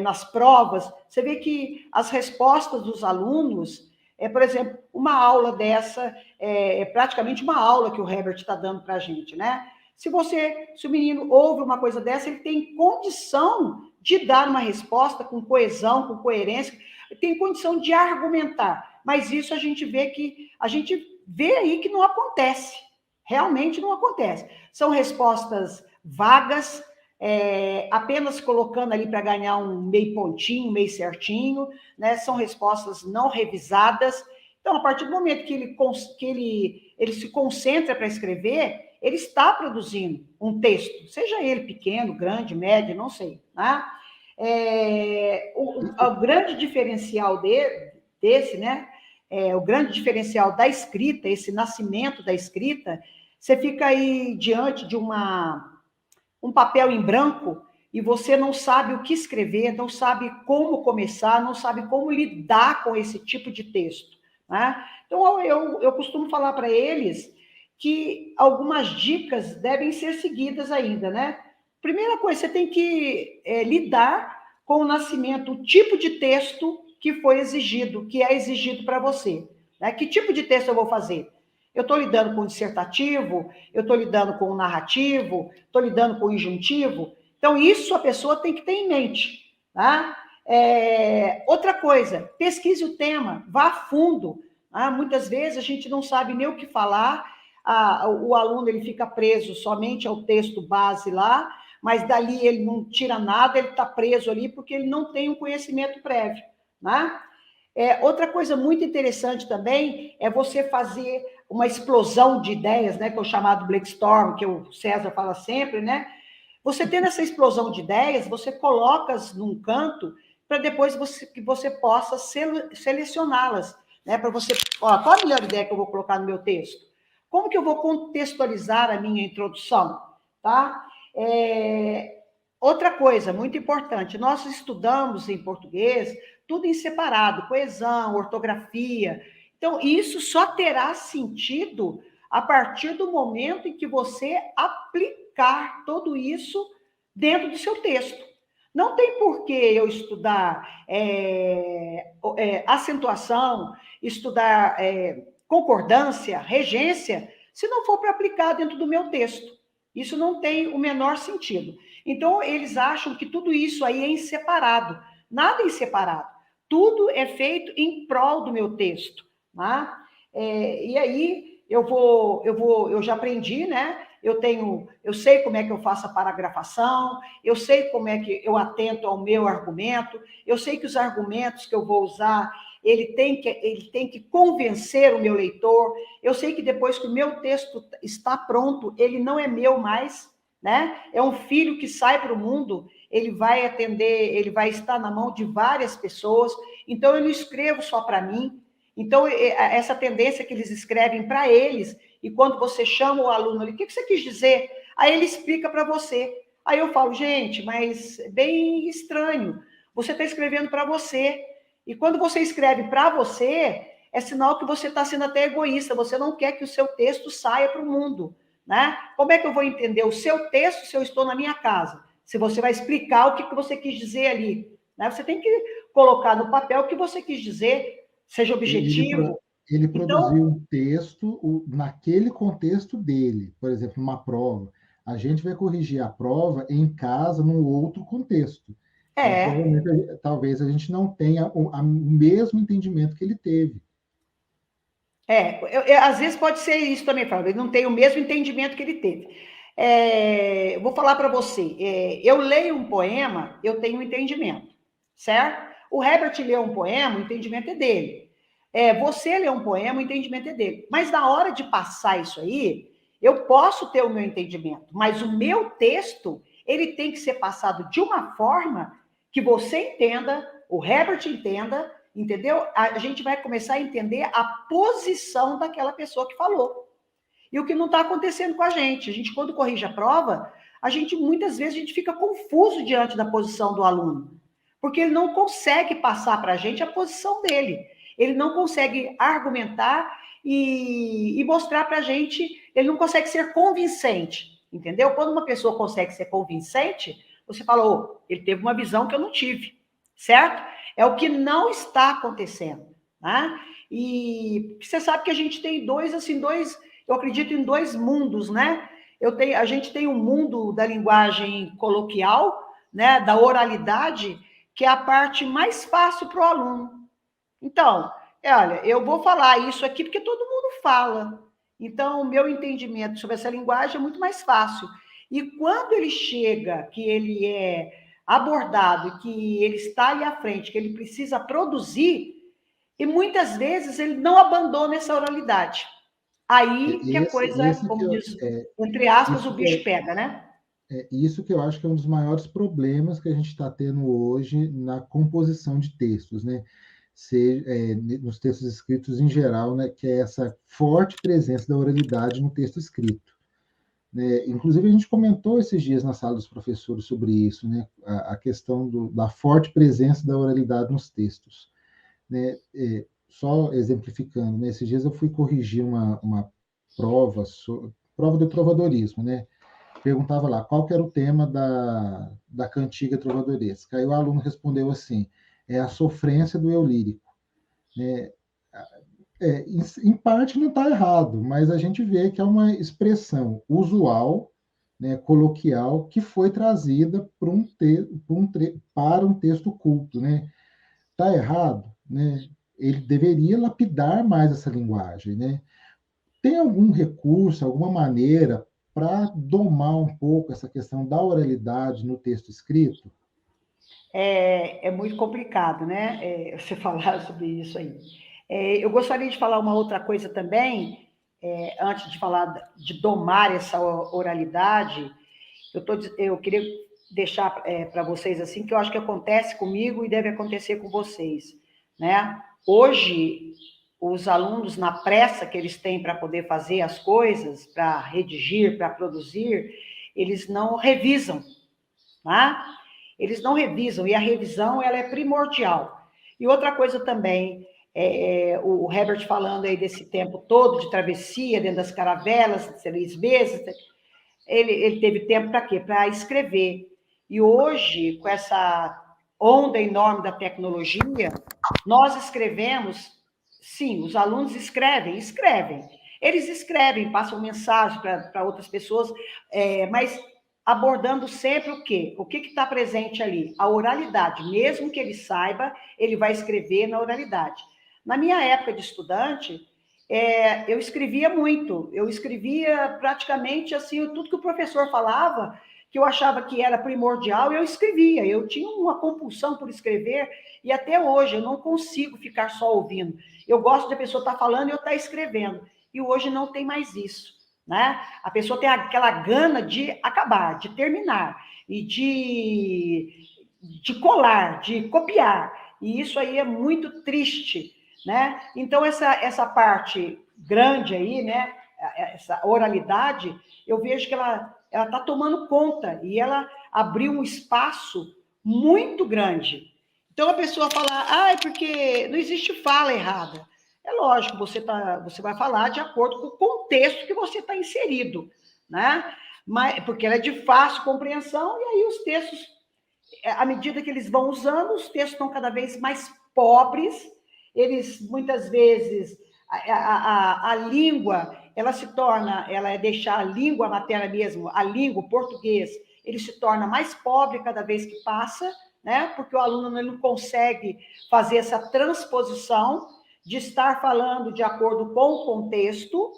nas provas, você vê que as respostas dos alunos, por exemplo, uma aula dessa, é praticamente uma aula que o Herbert está dando para a gente, né? Se o menino ouve uma coisa dessa, ele tem condição de dar uma resposta com coesão, com coerência, tem condição de argumentar, mas isso a gente vê aí que não acontece, realmente não acontece. São respostas vagas, apenas colocando ali para ganhar um meio pontinho, meio certinho, né? São respostas não revisadas. Então, a partir do momento que ele se concentra para escrever, ele está produzindo um texto, seja ele pequeno, grande, médio, não sei, né? O grande diferencial desse, né? O grande diferencial da escrita, esse nascimento da escrita, você fica aí diante de um papel em branco e você não sabe o que escrever, não sabe como começar, não sabe como lidar com esse tipo de texto, né? Então, eu costumo falar para eles que algumas dicas devem ser seguidas ainda, né? Primeira coisa, você tem que lidar com o nascimento, o tipo de texto que foi exigido, que é exigido para você, né? Que tipo de texto eu vou fazer? Eu estou lidando com dissertativo, eu estou lidando com narrativo, estou lidando com injuntivo. Então, isso a pessoa tem que ter em mente, tá? Outra coisa, pesquise o tema, vá a fundo. Muitas vezes a gente não sabe nem o que falar, o aluno ele fica preso somente ao texto base lá, mas dali ele não tira nada, ele está preso ali porque ele não tem um conhecimento prévio, né? Outra coisa muito interessante também é você fazer uma explosão de ideias, né, que é o chamado brainstorm, que o César fala sempre, né? Você tendo essa explosão de ideias, você coloca num canto para depois que você possa selecioná-las, né? Para você, qual a melhor ideia que eu vou colocar no meu texto? Como que eu vou contextualizar a minha introdução, tá? Outra coisa muito importante, nós estudamos em português tudo em separado, coesão, ortografia. Então, isso só terá sentido a partir do momento em que você aplicar tudo isso dentro do seu texto. Não tem por que eu estudar acentuação, estudar concordância, regência, se não for para aplicar dentro do meu texto. Isso não tem o menor sentido. Então, eles acham que tudo isso aí é em separado. Nada em separado. Tudo é feito em prol do meu texto. Tá? E aí, eu já aprendi, né? Eu sei como é que eu faço a paragrafação, eu sei como é que eu atento ao meu argumento, eu sei que os argumentos que eu vou usar, ele tem que convencer o meu leitor, eu sei que depois que o meu texto está pronto, ele não é meu mais, né? É um filho que sai para o mundo, ele vai atender, ele vai estar na mão de várias pessoas, então eu não escrevo só para mim. Então, essa tendência que eles escrevem para eles, e quando você chama o aluno ali, o que você quis dizer? Aí ele explica para você. Aí eu falo, gente, mas bem estranho, você está escrevendo para você, e quando você escreve para você, é sinal que você está sendo até egoísta, você não quer que o seu texto saia para o mundo, né? Como é que eu vou entender o seu texto se eu estou na minha casa? Se você vai explicar o que você quis dizer ali, né? Você tem que colocar no papel o que você quis dizer, seja objetivo. Ele produziu um texto naquele contexto dele, por exemplo, uma prova. A gente vai corrigir a prova em casa, num outro contexto. Então, provavelmente, talvez a gente não tenha o mesmo entendimento que ele teve. Às vezes pode ser isso também, Fábio, ele não tem o mesmo entendimento que ele teve. Eu vou falar para você, eu leio um poema, eu tenho um entendimento, certo? O Herbert lê um poema, o entendimento é dele. Você lê um poema, o entendimento é dele. Mas na hora de passar isso aí, eu posso ter o meu entendimento, mas o meu texto, ele tem que ser passado de uma forma que você entenda, o Herbert entenda, entendeu? A gente vai começar a entender a posição daquela pessoa que falou. E o que não está acontecendo com a gente, quando corrige a prova, muitas vezes a gente fica confuso diante da posição do aluno, porque ele não consegue passar para a gente a posição dele. Ele não consegue argumentar e mostrar para a gente, ele não consegue ser convincente, entendeu? Quando uma pessoa consegue ser convincente, você fala, ele teve uma visão que eu não tive, certo? É o que não está acontecendo, né? E você sabe que a gente tem eu acredito em dois mundos, né? A gente tem um mundo da linguagem coloquial, né, da oralidade, que é a parte mais fácil para o aluno. Então, olha, eu vou falar isso aqui porque todo mundo fala. Então, o meu entendimento sobre essa linguagem é muito mais fácil. E quando ele chega, que ele é abordado, que ele está ali à frente, que ele precisa produzir, e muitas vezes ele não abandona essa oralidade. Aí que a coisa, como diz, entre aspas, o bicho pega, né? Isso que eu acho que é um dos maiores problemas que a gente está tendo hoje na composição de textos, né? Nos textos escritos em geral, né? Que é essa forte presença da oralidade no texto escrito. Né? Inclusive, a gente comentou esses dias na sala dos professores sobre isso, né? A questão da forte presença da oralidade nos textos. Né? Só exemplificando, né? Esses dias eu fui corrigir uma prova, prova de trovadorismo, né? Perguntava lá qual que era o tema da cantiga trovadoresca. Aí o aluno respondeu assim: é a sofrência do eu lírico. Né? Em parte não está errado, mas a gente vê que é uma expressão usual, né, coloquial, que foi trazida para um texto culto. Né? Está errado? Né? Ele deveria lapidar mais essa linguagem. Né? Tem algum recurso, alguma maneira para domar um pouco essa questão da oralidade no texto escrito? É muito complicado, né? Você falar sobre isso aí. Eu gostaria de falar uma outra coisa também, antes de falar de domar essa oralidade. Eu queria deixar para vocês assim, que eu acho que acontece comigo e deve acontecer com vocês, né? Hoje, os alunos, na pressa que eles têm para poder fazer as coisas, para redigir, para produzir, eles não revisam, tá? Eles não revisam, e a revisão ela é primordial. E outra coisa também, o Herbert falando aí desse tempo todo de travessia, dentro das caravelas, 6 meses, ele teve tempo para quê? Para escrever. E hoje, com essa onda enorme da tecnologia, nós escrevemos, sim, os alunos escrevem. Eles escrevem, passam mensagem para outras pessoas, mas abordando sempre o quê? O que está presente ali? A oralidade. Mesmo que ele saiba, ele vai escrever na oralidade. Na minha época de estudante, eu escrevia muito. Eu escrevia praticamente assim, tudo que o professor falava, que eu achava que era primordial, eu escrevia. Eu tinha uma compulsão por escrever, e até hoje eu não consigo ficar só ouvindo. Eu gosto de a pessoa estar falando e eu estar escrevendo. E hoje não tem mais isso. Né? A pessoa tem aquela gana de acabar, de terminar, e de colar, de copiar. E isso aí é muito triste, né? Então, essa parte grande aí, né? Essa oralidade, eu vejo que ela está tomando conta, e ela abriu um espaço muito grande. Então, a pessoa fala, é porque não existe fala errada. É lógico, você vai falar de acordo com o contexto que você está inserido, né? Porque ela é de fácil compreensão, e aí os textos, à medida que eles vão usando, os textos estão cada vez mais pobres, eles, muitas vezes, a língua, ela é deixar a língua materna mesmo, a língua, o português, ele se torna mais pobre cada vez que passa, né? Porque o aluno ele não consegue fazer essa transposição de estar falando de acordo com o contexto,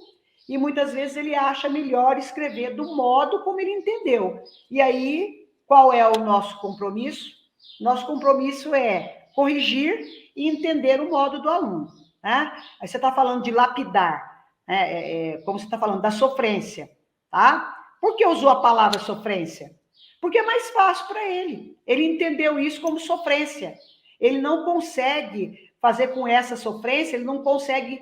e muitas vezes ele acha melhor escrever do modo como ele entendeu. E aí, qual é o nosso compromisso? Nosso compromisso é corrigir e entender o modo do aluno. Né? Aí você está falando de lapidar, né? Como você está falando da sofrência. Tá? Por que usou a palavra sofrência? Porque é mais fácil para ele. Ele entendeu isso como sofrência. Ele não consegue fazer com essa sofrência, ele não consegue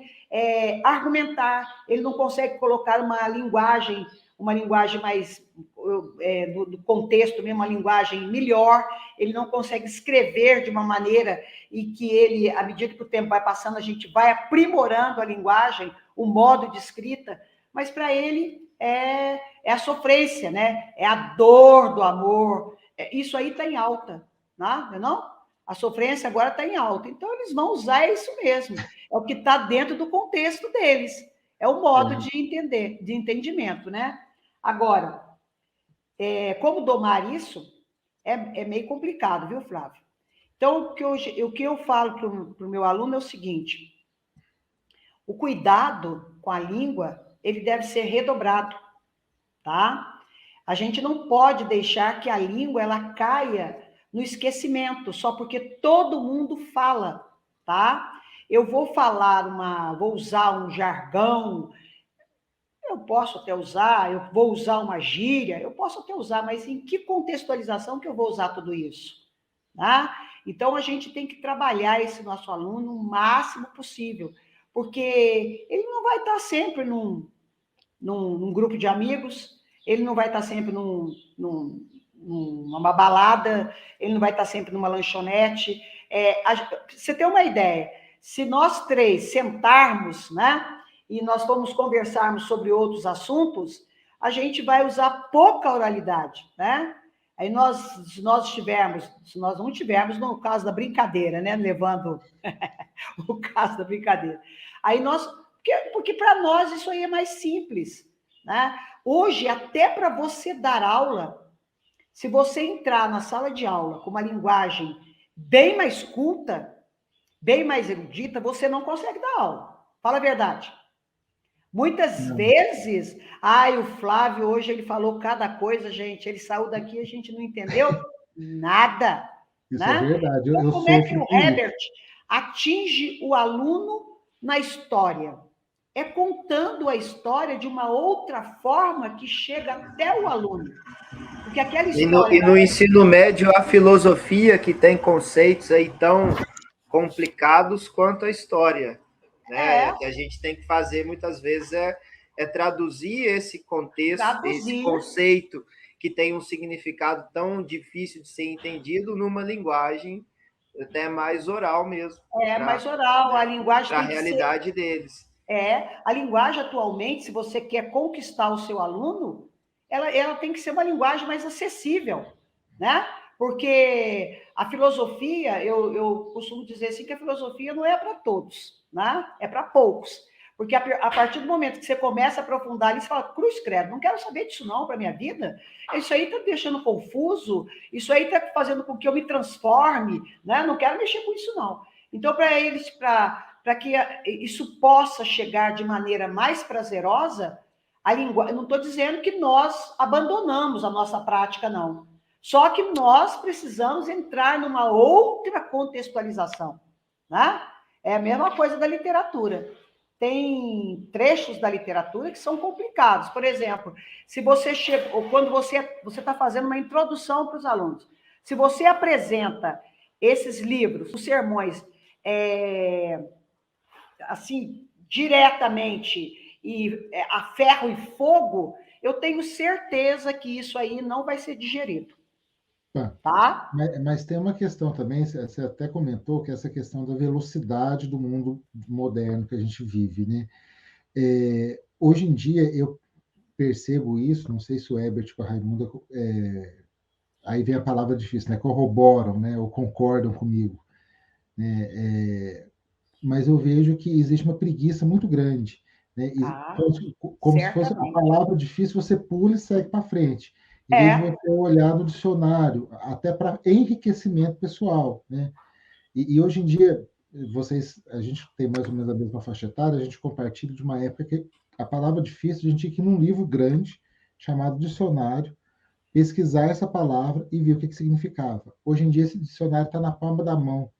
argumentar, ele não consegue colocar uma linguagem mais do contexto mesmo, uma linguagem melhor, ele não consegue escrever de uma maneira e que ele, à medida que o tempo vai passando, a gente vai aprimorando a linguagem, o modo de escrita, mas para ele é a sofrência, né? É a dor do amor, isso aí está em alta, não é não? A sofrência agora está em alta, então eles vão usar isso mesmo, é o que está dentro do contexto deles, é o modo de entender, de entendimento, né? Agora, como domar isso é meio complicado, viu, Flávio? Então, o que eu falo para o meu aluno é o seguinte: o cuidado com a língua, ele deve ser redobrado, tá? A gente não pode deixar que a língua ela caia no esquecimento, só porque todo mundo fala, tá? Eu vou vou usar um jargão, eu posso até usar, eu vou usar uma gíria, eu posso até usar, mas em que contextualização que eu vou usar tudo isso? Tá? Então, a gente tem que trabalhar esse nosso aluno o máximo possível, porque ele não vai estar sempre num grupo de amigos, ele não vai estar sempre numa balada, ele não vai estar sempre numa lanchonete. Você tem uma ideia, se nós três sentarmos, né, e nós formos conversarmos sobre outros assuntos, a gente vai usar pouca oralidade, né? Aí se nós não tivermos no caso da brincadeira, né, levando o caso da brincadeira. Aí porque para nós isso aí é mais simples, né? Hoje, até para você dar aula, se você entrar na sala de aula com uma linguagem bem mais culta, bem mais erudita, você não consegue dar aula. Fala a verdade. Muitas vezes, o Flávio hoje ele falou cada coisa, gente, ele saiu daqui e a gente não entendeu nada. Isso né? é verdade. Então, Eu como é que sofro o com isso. Herbert atinge o aluno na história? É contando a história de uma outra forma que chega até o aluno. Porque aquela história... E no ensino médio, a filosofia, que tem conceitos aí tão complicados quanto a história, né? Que a gente tem que fazer muitas vezes é traduzir esse contexto, esse conceito que tem um significado tão difícil de ser entendido numa linguagem até mais oral mesmo. Mais oral, a linguagem para a realidade deles. A linguagem atualmente, se você quer conquistar o seu aluno, ela tem que ser uma linguagem mais acessível, né? Porque a filosofia, eu costumo dizer assim, que a filosofia não é para todos, né? É para poucos. Porque a partir do momento que você começa a aprofundar ali, você fala, cruz credo, não quero saber disso não para minha vida. Isso aí está me deixando confuso, isso aí está fazendo com que eu me transforme, né? Não quero mexer com isso não. Então, para que isso possa chegar de maneira mais prazerosa, a linguagem, não estou dizendo que nós abandonamos a nossa prática, não. Só que nós precisamos entrar numa outra contextualização, né? É a mesma coisa da literatura. Tem trechos da literatura que são complicados. Por exemplo, se você chega, ou quando você está fazendo uma introdução para os alunos, se você apresenta esses livros, os sermões, assim, diretamente e a ferro e fogo, eu tenho certeza que isso aí não vai ser digerido. Tá? Mas tem uma questão também, você até comentou, que é essa questão da velocidade do mundo moderno que a gente vive, né? Hoje em dia, eu percebo isso, não sei se o Herbert com a Raimunda, aí vem a palavra difícil, né? Corroboram, né? Ou concordam comigo. Né? Mas eu vejo que existe uma preguiça muito grande. Né? Como se fosse a palavra difícil, você pula e segue para frente. Em vez de você olhar no dicionário, até para enriquecimento pessoal. Né? E hoje em dia, a gente tem mais ou menos a mesma faixa etária, a gente compartilha de uma época que a palavra difícil, a gente tinha que ir num livro grande, chamado dicionário, pesquisar essa palavra e ver o que significava. Hoje em dia, esse dicionário está na palma da mão.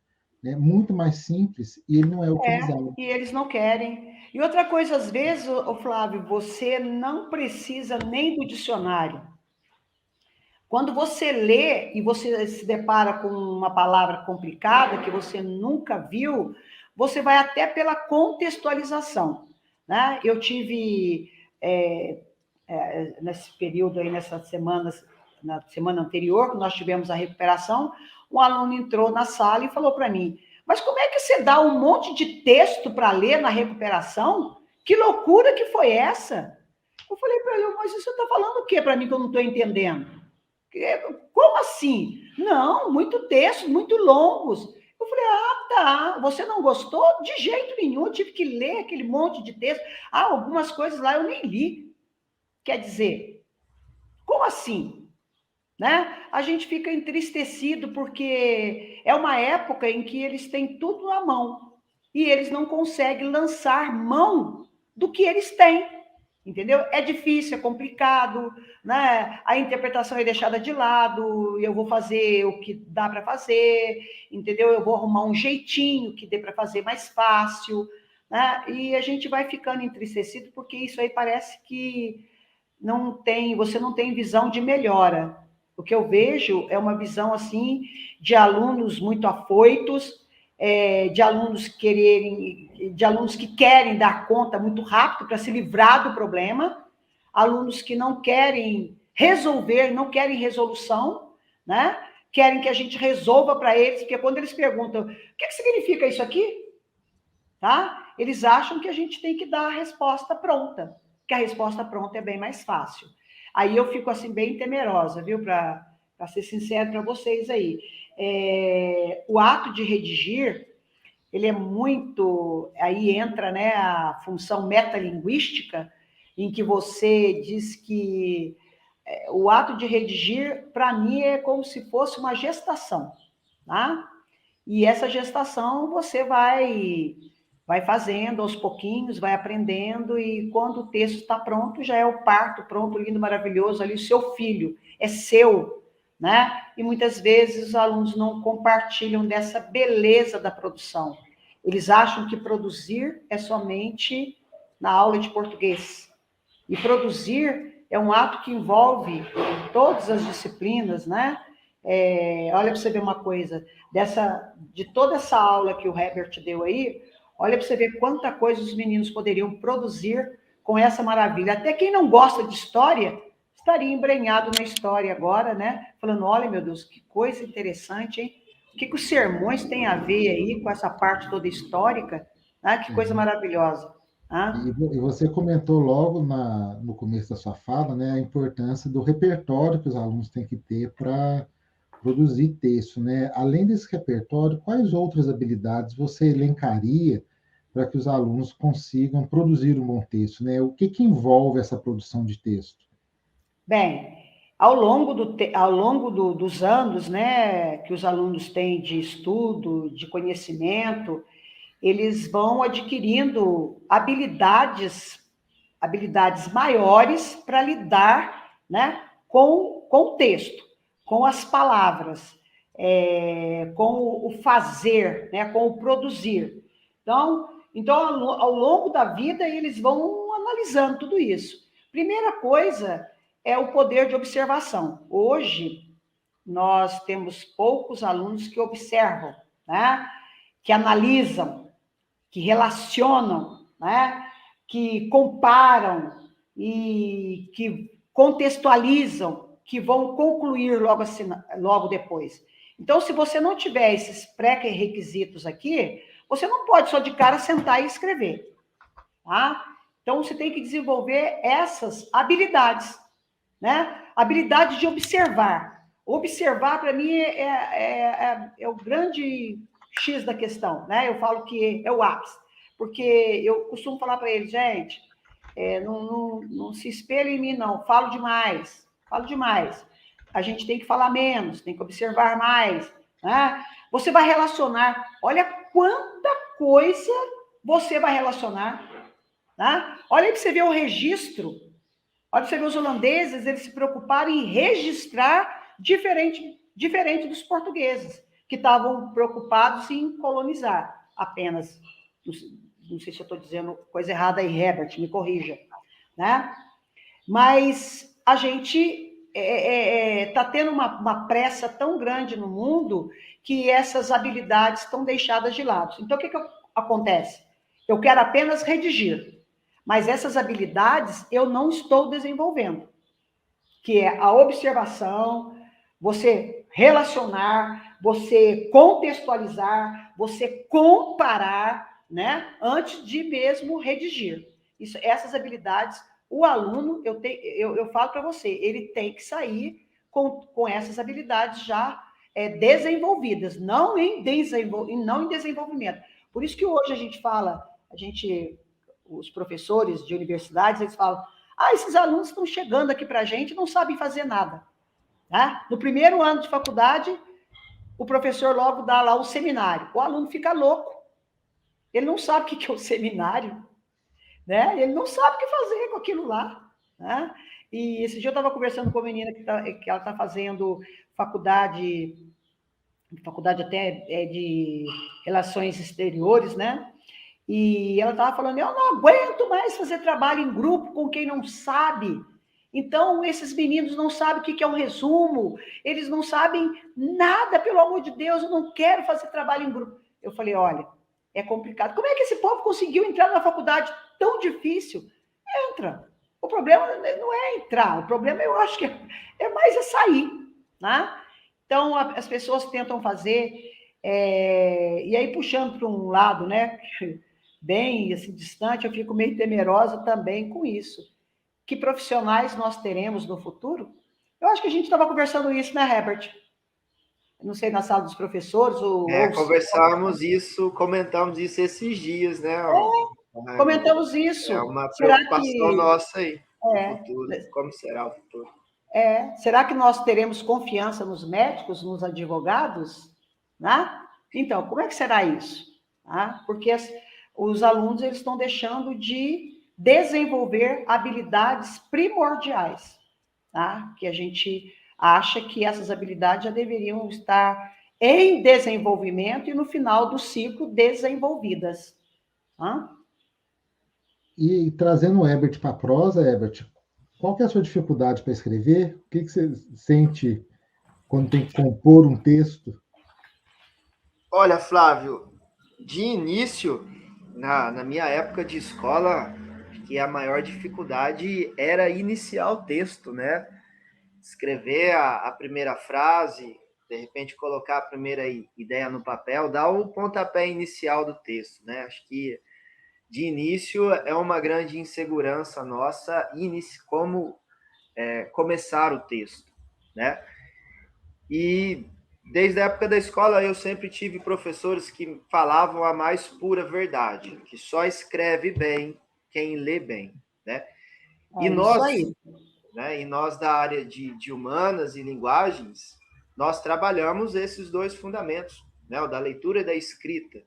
Né? Muito mais simples e ele não é utilizado. E eles não querem. E outra coisa, às vezes, Flávio, você não precisa nem do dicionário. Quando você lê e você se depara com uma palavra complicada que você nunca viu, você vai até pela contextualização. Né? Eu tive, nesse período aí, nessas semanas, na semana anterior, que nós tivemos a recuperação, um aluno entrou na sala e falou para mim, mas como é que você dá um monte de texto para ler na recuperação? Que loucura que foi essa? Eu falei para ele, mas você está falando o quê para mim que eu não estou entendendo? Como assim? Não, muito texto, muito longos. Eu falei, tá, você não gostou? De jeito nenhum, eu tive que ler aquele monte de texto. Algumas coisas lá eu nem li. Quer dizer, como assim? Né? A gente fica entristecido porque é uma época em que eles têm tudo na mão e eles não conseguem lançar mão do que eles têm. entendeu? É difícil, é complicado, né? A interpretação é deixada de lado, eu vou fazer o que dá para fazer, entendeu? Eu vou arrumar um jeitinho que dê para fazer mais fácil, né? E a gente vai ficando entristecido porque isso aí parece que você não tem visão de melhora. O que eu vejo é uma visão assim de alunos muito afoitos, de alunos que querem dar conta muito rápido para se livrar do problema, alunos que não querem resolver, não querem resolução, né? Querem que a gente resolva para eles, porque quando eles perguntam o que significa isso aqui, tá? Eles acham que a gente tem que dar a resposta pronta, que a resposta pronta é bem mais fácil. Aí eu fico assim bem temerosa, viu? Para ser sincero para vocês aí. O ato de redigir, ele é muito... Aí entra, né, a função metalinguística, em que você diz que o ato de redigir, para mim, é como se fosse uma gestação, tá? E essa gestação você vai fazendo aos pouquinhos, vai aprendendo, e quando o texto está pronto, já é o parto pronto, lindo, maravilhoso, ali o seu filho, é seu, né? E muitas vezes os alunos não compartilham dessa beleza da produção. Eles acham que produzir é somente na aula de português. E produzir é um ato que envolve todas as disciplinas, né? Olha para você ver uma coisa, de toda essa aula que o Herbert deu aí, olha para você ver quanta coisa os meninos poderiam produzir com essa maravilha. Até quem não gosta de história estaria embrenhado na história agora, né? Falando, olha, meu Deus, que coisa interessante, hein? O que os sermões têm a ver aí com essa parte toda histórica? Ah, que coisa maravilhosa. E você comentou logo no começo da sua fala, né, a importância do repertório que os alunos têm que ter para produzir texto, né? Além desse repertório, quais outras habilidades você elencaria para que os alunos consigam produzir um bom texto, né? O que envolve essa produção de texto? Bem, ao longo dos anos, né, que os alunos têm de estudo, de conhecimento, eles vão adquirindo habilidades maiores para lidar, né, com o texto, com as palavras, com o fazer, né, com o produzir. Então, ao longo da vida, eles vão analisando tudo isso. Primeira coisa é o poder de observação. Hoje, nós temos poucos alunos que observam, né, que analisam, que relacionam, né, que comparam e que contextualizam, que vão concluir logo depois. Então, se você não tiver esses pré-requisitos aqui, você não pode só de cara sentar e escrever, tá? Então, você tem que desenvolver essas habilidades, né? Habilidade de observar. Observar, para mim, é o grande X da questão, né? Eu falo que é o ápice, porque eu costumo falar para eles, gente, não se espelha em mim, não, falo demais. A gente tem que falar menos, tem que observar mais, né? Você vai relacionar, olha quanta coisa você vai relacionar, tá? Olha aí para você ver o registro. Olha para você ver os holandeses, eles se preocuparam em registrar diferente dos portugueses, que estavam preocupados em colonizar apenas. Não sei se eu estou dizendo coisa errada aí, Herbert, me corrija, né? Mas a gente está tendo uma pressa tão grande no mundo que essas habilidades estão deixadas de lado. Então, o que acontece? Eu quero apenas redigir, mas essas habilidades eu não estou desenvolvendo, que é a observação, você relacionar, você contextualizar, você comparar, né, antes de mesmo redigir. Essas habilidades, o aluno, eu falo para você, ele tem que sair com essas habilidades já desenvolvidas, não em desenvolvimento. Por isso que hoje a gente fala, os professores de universidades, eles falam, esses alunos estão chegando aqui para a gente e não sabem fazer nada. Tá? No primeiro ano de faculdade, o professor logo dá lá um seminário. O aluno fica louco. Ele não sabe o que é o seminário. né? Ele não sabe o que fazer com aquilo lá, né? E esse dia eu estava conversando com a menina que ela está fazendo faculdade até de relações exteriores, né? E ela estava falando, eu não aguento mais fazer trabalho em grupo com quem não sabe. Então, esses meninos não sabem o que é um resumo, eles não sabem nada, pelo amor de Deus, eu não quero fazer trabalho em grupo. Eu falei, olha, é complicado. Como é que esse povo conseguiu entrar na faculdade tão difícil? Entra. O problema não é entrar, o problema eu acho que é mais sair, né? Então, as pessoas tentam fazer, e aí puxando para um lado, né, bem assim, distante, eu fico meio temerosa também com isso. Que profissionais nós teremos no futuro? Eu acho que a gente estava conversando isso, né, Herbert? Não sei, na sala dos professores, Conversamos isso, comentamos isso esses dias, né? Comentamos isso. É uma Será preocupação que nossa aí, no futuro. Como será o futuro? Será que nós teremos confiança nos médicos, nos advogados? Né? Então, como é que será isso? Porque os alunos eles estão deixando de desenvolver habilidades primordiais, tá? Que a gente acha que essas habilidades já deveriam estar em desenvolvimento e no final do ciclo desenvolvidas. E trazendo o Herbert para a prosa, Herbert, qual que é a sua dificuldade para escrever? O que você sente quando tem que compor um texto? Olha, Flávio, de início, na minha época de escola, que a maior dificuldade era iniciar o texto, né? Escrever a primeira frase, de repente colocar a primeira ideia no papel, dar o pontapé inicial do texto, né? Acho que de início é uma grande insegurança nossa como começar o texto, né? E desde a época da escola eu sempre tive professores que falavam a mais pura verdade, que só escreve bem quem lê bem, né? E nós da área de humanas e linguagens, nós trabalhamos esses dois fundamentos, né? O da leitura e da escrita.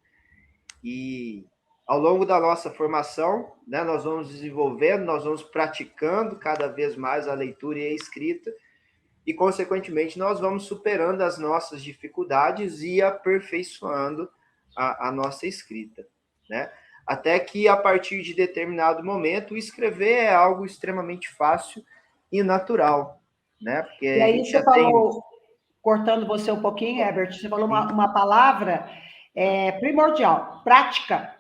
E ao longo da nossa formação, né, nós vamos desenvolvendo, nós vamos praticando cada vez mais a leitura e a escrita, e, consequentemente, nós vamos superando as nossas dificuldades e aperfeiçoando a nossa escrita, né? Até que, a partir de determinado momento, escrever é algo extremamente fácil e natural, né? Porque e aí você falou, cortando você um pouquinho, Herbert, você falou uma palavra primordial, prática.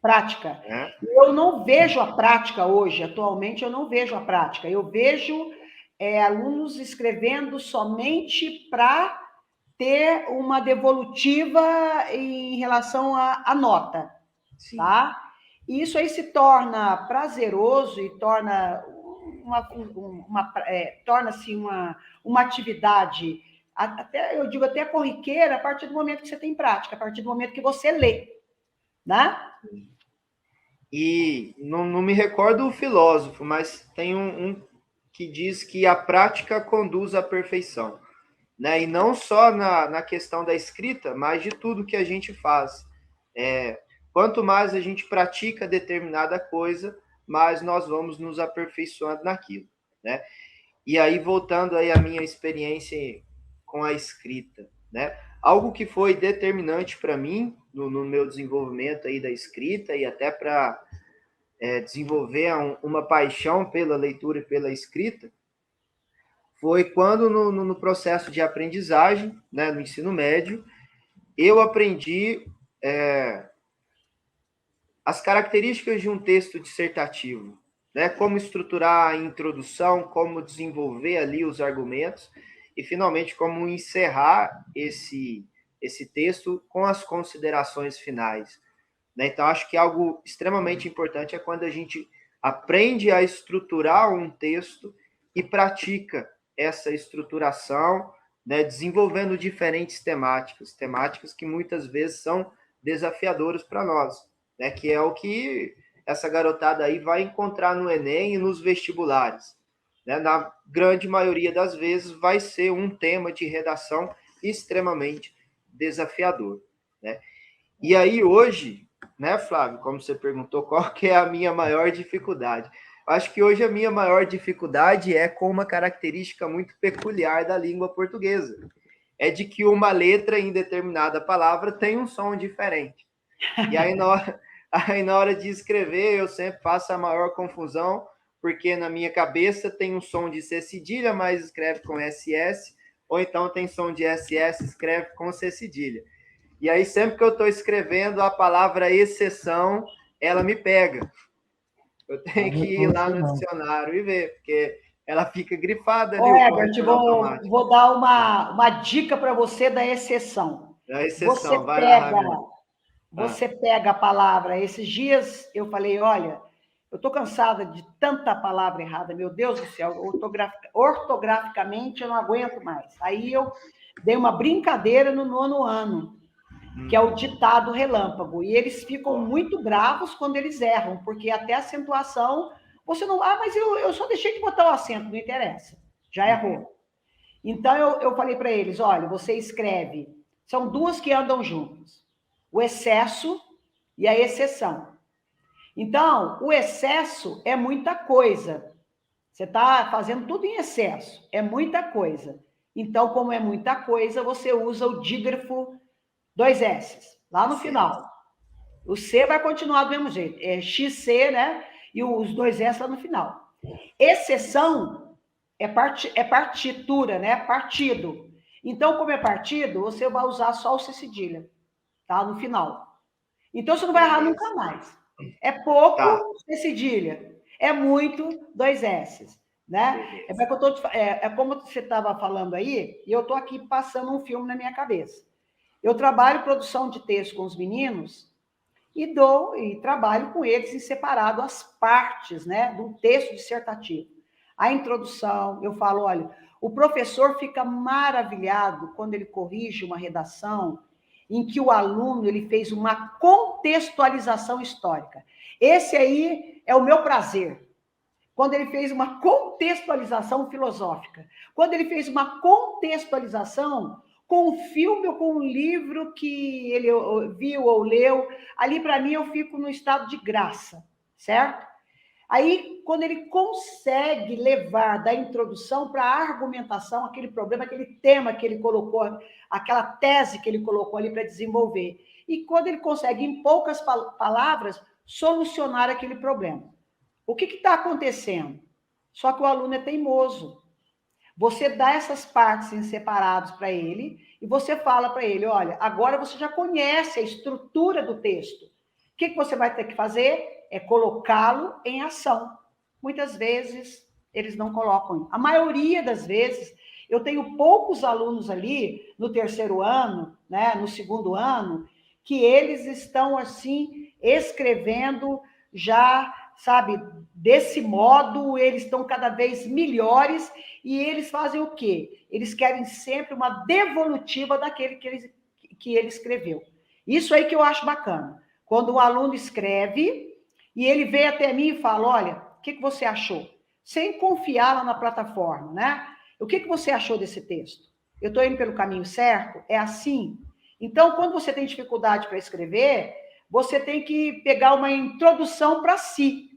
Prática. É. Eu não vejo a prática hoje, atualmente eu não vejo a prática. Eu vejo alunos escrevendo somente para ter uma devolutiva em relação à nota, tá? E isso aí se torna prazeroso e torna-se uma atividade, até eu digo até corriqueira, a partir do momento que você tem prática, a partir do momento que você lê, né? E não me recordo o filósofo, mas tem um que diz que a prática conduz à perfeição, né? E não só na questão da escrita, mas de tudo que a gente faz. Quanto mais a gente pratica determinada coisa, mais nós vamos nos aperfeiçoando naquilo, né? E aí, voltando aí à minha experiência com a escrita, né? Algo que foi determinante para mim no meu desenvolvimento aí da escrita e até para desenvolver uma paixão pela leitura e pela escrita, foi quando no processo de aprendizagem, né, no ensino médio, eu aprendi as características de um texto dissertativo, né, como estruturar a introdução, como desenvolver ali os argumentos e, finalmente, como encerrar esse texto com as considerações finais. Então, acho que algo extremamente importante é quando a gente aprende a estruturar um texto e pratica essa estruturação, né, desenvolvendo diferentes temáticas que muitas vezes são desafiadoras para nós, né, que é o que essa garotada aí vai encontrar no Enem e nos vestibulares. Né? Na grande maioria das vezes vai ser um tema de redação extremamente desafiador. Né? E aí hoje, né, Flávio? Como você perguntou, qual que é a minha maior dificuldade? Acho que hoje a minha maior dificuldade é com uma característica muito peculiar da língua portuguesa. É de que uma letra em determinada palavra tem um som diferente. E aí, na hora de escrever, eu sempre faço a maior confusão, porque na minha cabeça tem um som de C cedilha, mas escreve com SS, ou então tem som de SS, escreve com C cedilha. E aí, sempre que eu estou escrevendo a palavra exceção, ela me pega. Eu tenho que ir lá no dicionário e ver, porque ela fica grifada ali. Herbert, vou dar uma dica para você da exceção. Da exceção, vai lá. Você pega a palavra. Esses dias eu falei, olha, eu estou cansada de tanta palavra errada, meu Deus do céu, ortograficamente eu não aguento mais. Aí eu dei uma brincadeira no 9º ano, que é o ditado relâmpago, e eles ficam muito bravos quando eles erram, porque até a acentuação, você não... Ah, mas eu só deixei de botar o acento, não interessa, já errou. Então, eu falei para eles, olha, você escreve, são duas que andam juntas, o excesso e a exceção. Então, o excesso é muita coisa, você está fazendo tudo em excesso, é muita coisa. Então, como é muita coisa, você usa o dígrafo 2 S, lá no final. O C vai continuar do mesmo jeito. É XC, né? E os 2 S lá no final. Exceção é partitura, né? Partido. Então, como é partido, você vai usar só o C cedilha, tá? No final. Então, você não vai errar nunca mais. É pouco, C cedilha. É muito, 2 S, né? É como você estava falando aí, e eu estou aqui passando um filme na minha cabeça. Eu trabalho produção de texto com os meninos e trabalho com eles em separado as partes, né, do texto dissertativo. A introdução, eu falo, olha, o professor fica maravilhado quando ele corrige uma redação em que o aluno ele fez uma contextualização histórica. Esse aí é o meu prazer. Quando ele fez uma contextualização filosófica, quando ele fez uma contextualização com um filme ou com um livro que ele viu ou leu, ali para mim eu fico no estado de graça, certo? Aí, quando ele consegue levar da introdução para a argumentação aquele problema, aquele tema que ele colocou, aquela tese que ele colocou ali para desenvolver, e quando ele consegue, em poucas palavras, solucionar aquele problema. O que está acontecendo? Só que o aluno é teimoso. Você dá essas partes em separados para ele e você fala para ele, olha, agora você já conhece a estrutura do texto. O que você vai ter que fazer? É colocá-lo em ação. Muitas vezes, eles não colocam. A maioria das vezes, eu tenho poucos alunos ali no 3º ano, né, no 2º ano, que eles estão, assim, escrevendo já... sabe, desse modo, eles estão cada vez melhores e eles fazem o quê? Eles querem sempre uma devolutiva daquele que ele escreveu. Isso aí que eu acho bacana. Quando um aluno escreve e ele vem até mim e fala, olha, o que você achou? Sem confiar lá na plataforma, né? O que você achou desse texto? Eu estou indo pelo caminho certo? É assim? Então, quando você tem dificuldade para escrever, você tem que pegar uma introdução para si.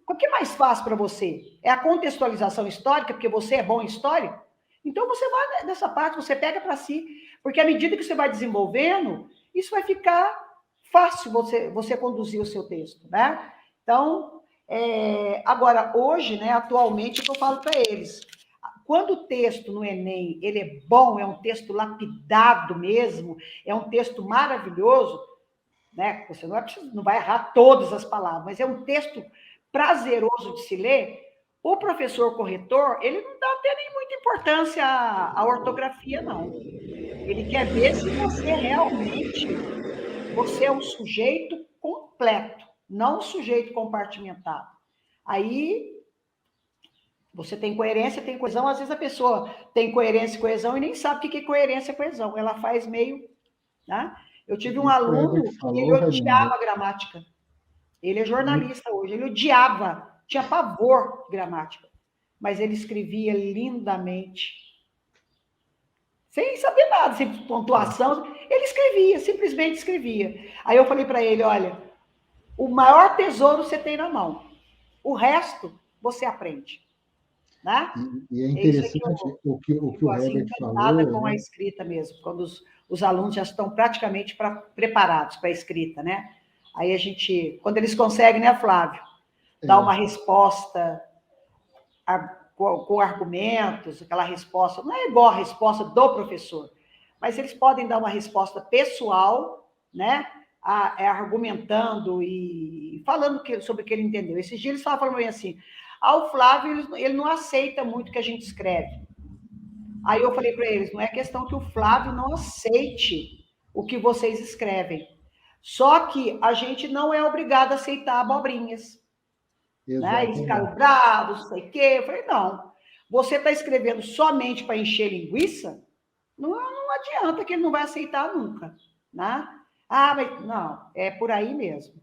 O que é mais fácil para você? É a contextualização histórica, porque você é bom em história? Então, você vai nessa parte, você pega para si. Porque à medida que você vai desenvolvendo, isso vai ficar fácil você conduzir o seu texto, né? Então, agora, hoje, né, atualmente, eu falo para eles, quando o texto no Enem, ele é bom, é um texto lapidado mesmo, é um texto maravilhoso, né? Você não vai errar todas as palavras, mas é um texto prazeroso de se ler, o professor corretor, ele não dá até nem muita importância à ortografia, não. Ele quer ver se você realmente, você é um sujeito completo, não um sujeito compartimentado. Aí, você tem coerência, tem coesão, às vezes a pessoa tem coerência e coesão e nem sabe o que é coerência e coesão, ela faz meio, né? Eu tive um aluno que ele odiava a gramática. Ele é jornalista hoje, ele odiava, tinha pavor de gramática, mas ele escrevia lindamente, sem saber nada, sem pontuação, ele escrevia, simplesmente escrevia. Aí eu falei para ele, olha, o maior tesouro você tem na mão. O resto, você aprende. Né? E é interessante o que o Herbert falou. Com a escrita mesmo, quando os alunos já estão praticamente preparados para a escrita, né? Aí a gente, quando eles conseguem, né, Flávio, dar uma resposta com argumentos, aquela resposta, não é igual a resposta do professor, mas eles podem dar uma resposta pessoal, né? Argumentando e falando sobre o que ele entendeu. Esses dias eles estavam falando assim, o Flávio, ele não aceita muito o que a gente escreve. Aí eu falei para eles, não é questão que o Flávio não aceite o que vocês escrevem, só que a gente não é obrigado a aceitar abobrinhas. Né? Eles ficaram bravos, não sei o quê. Eu falei, não, você está escrevendo somente para encher linguiça? Não adianta que ele não vai aceitar nunca. Né? Mas não, é por aí mesmo.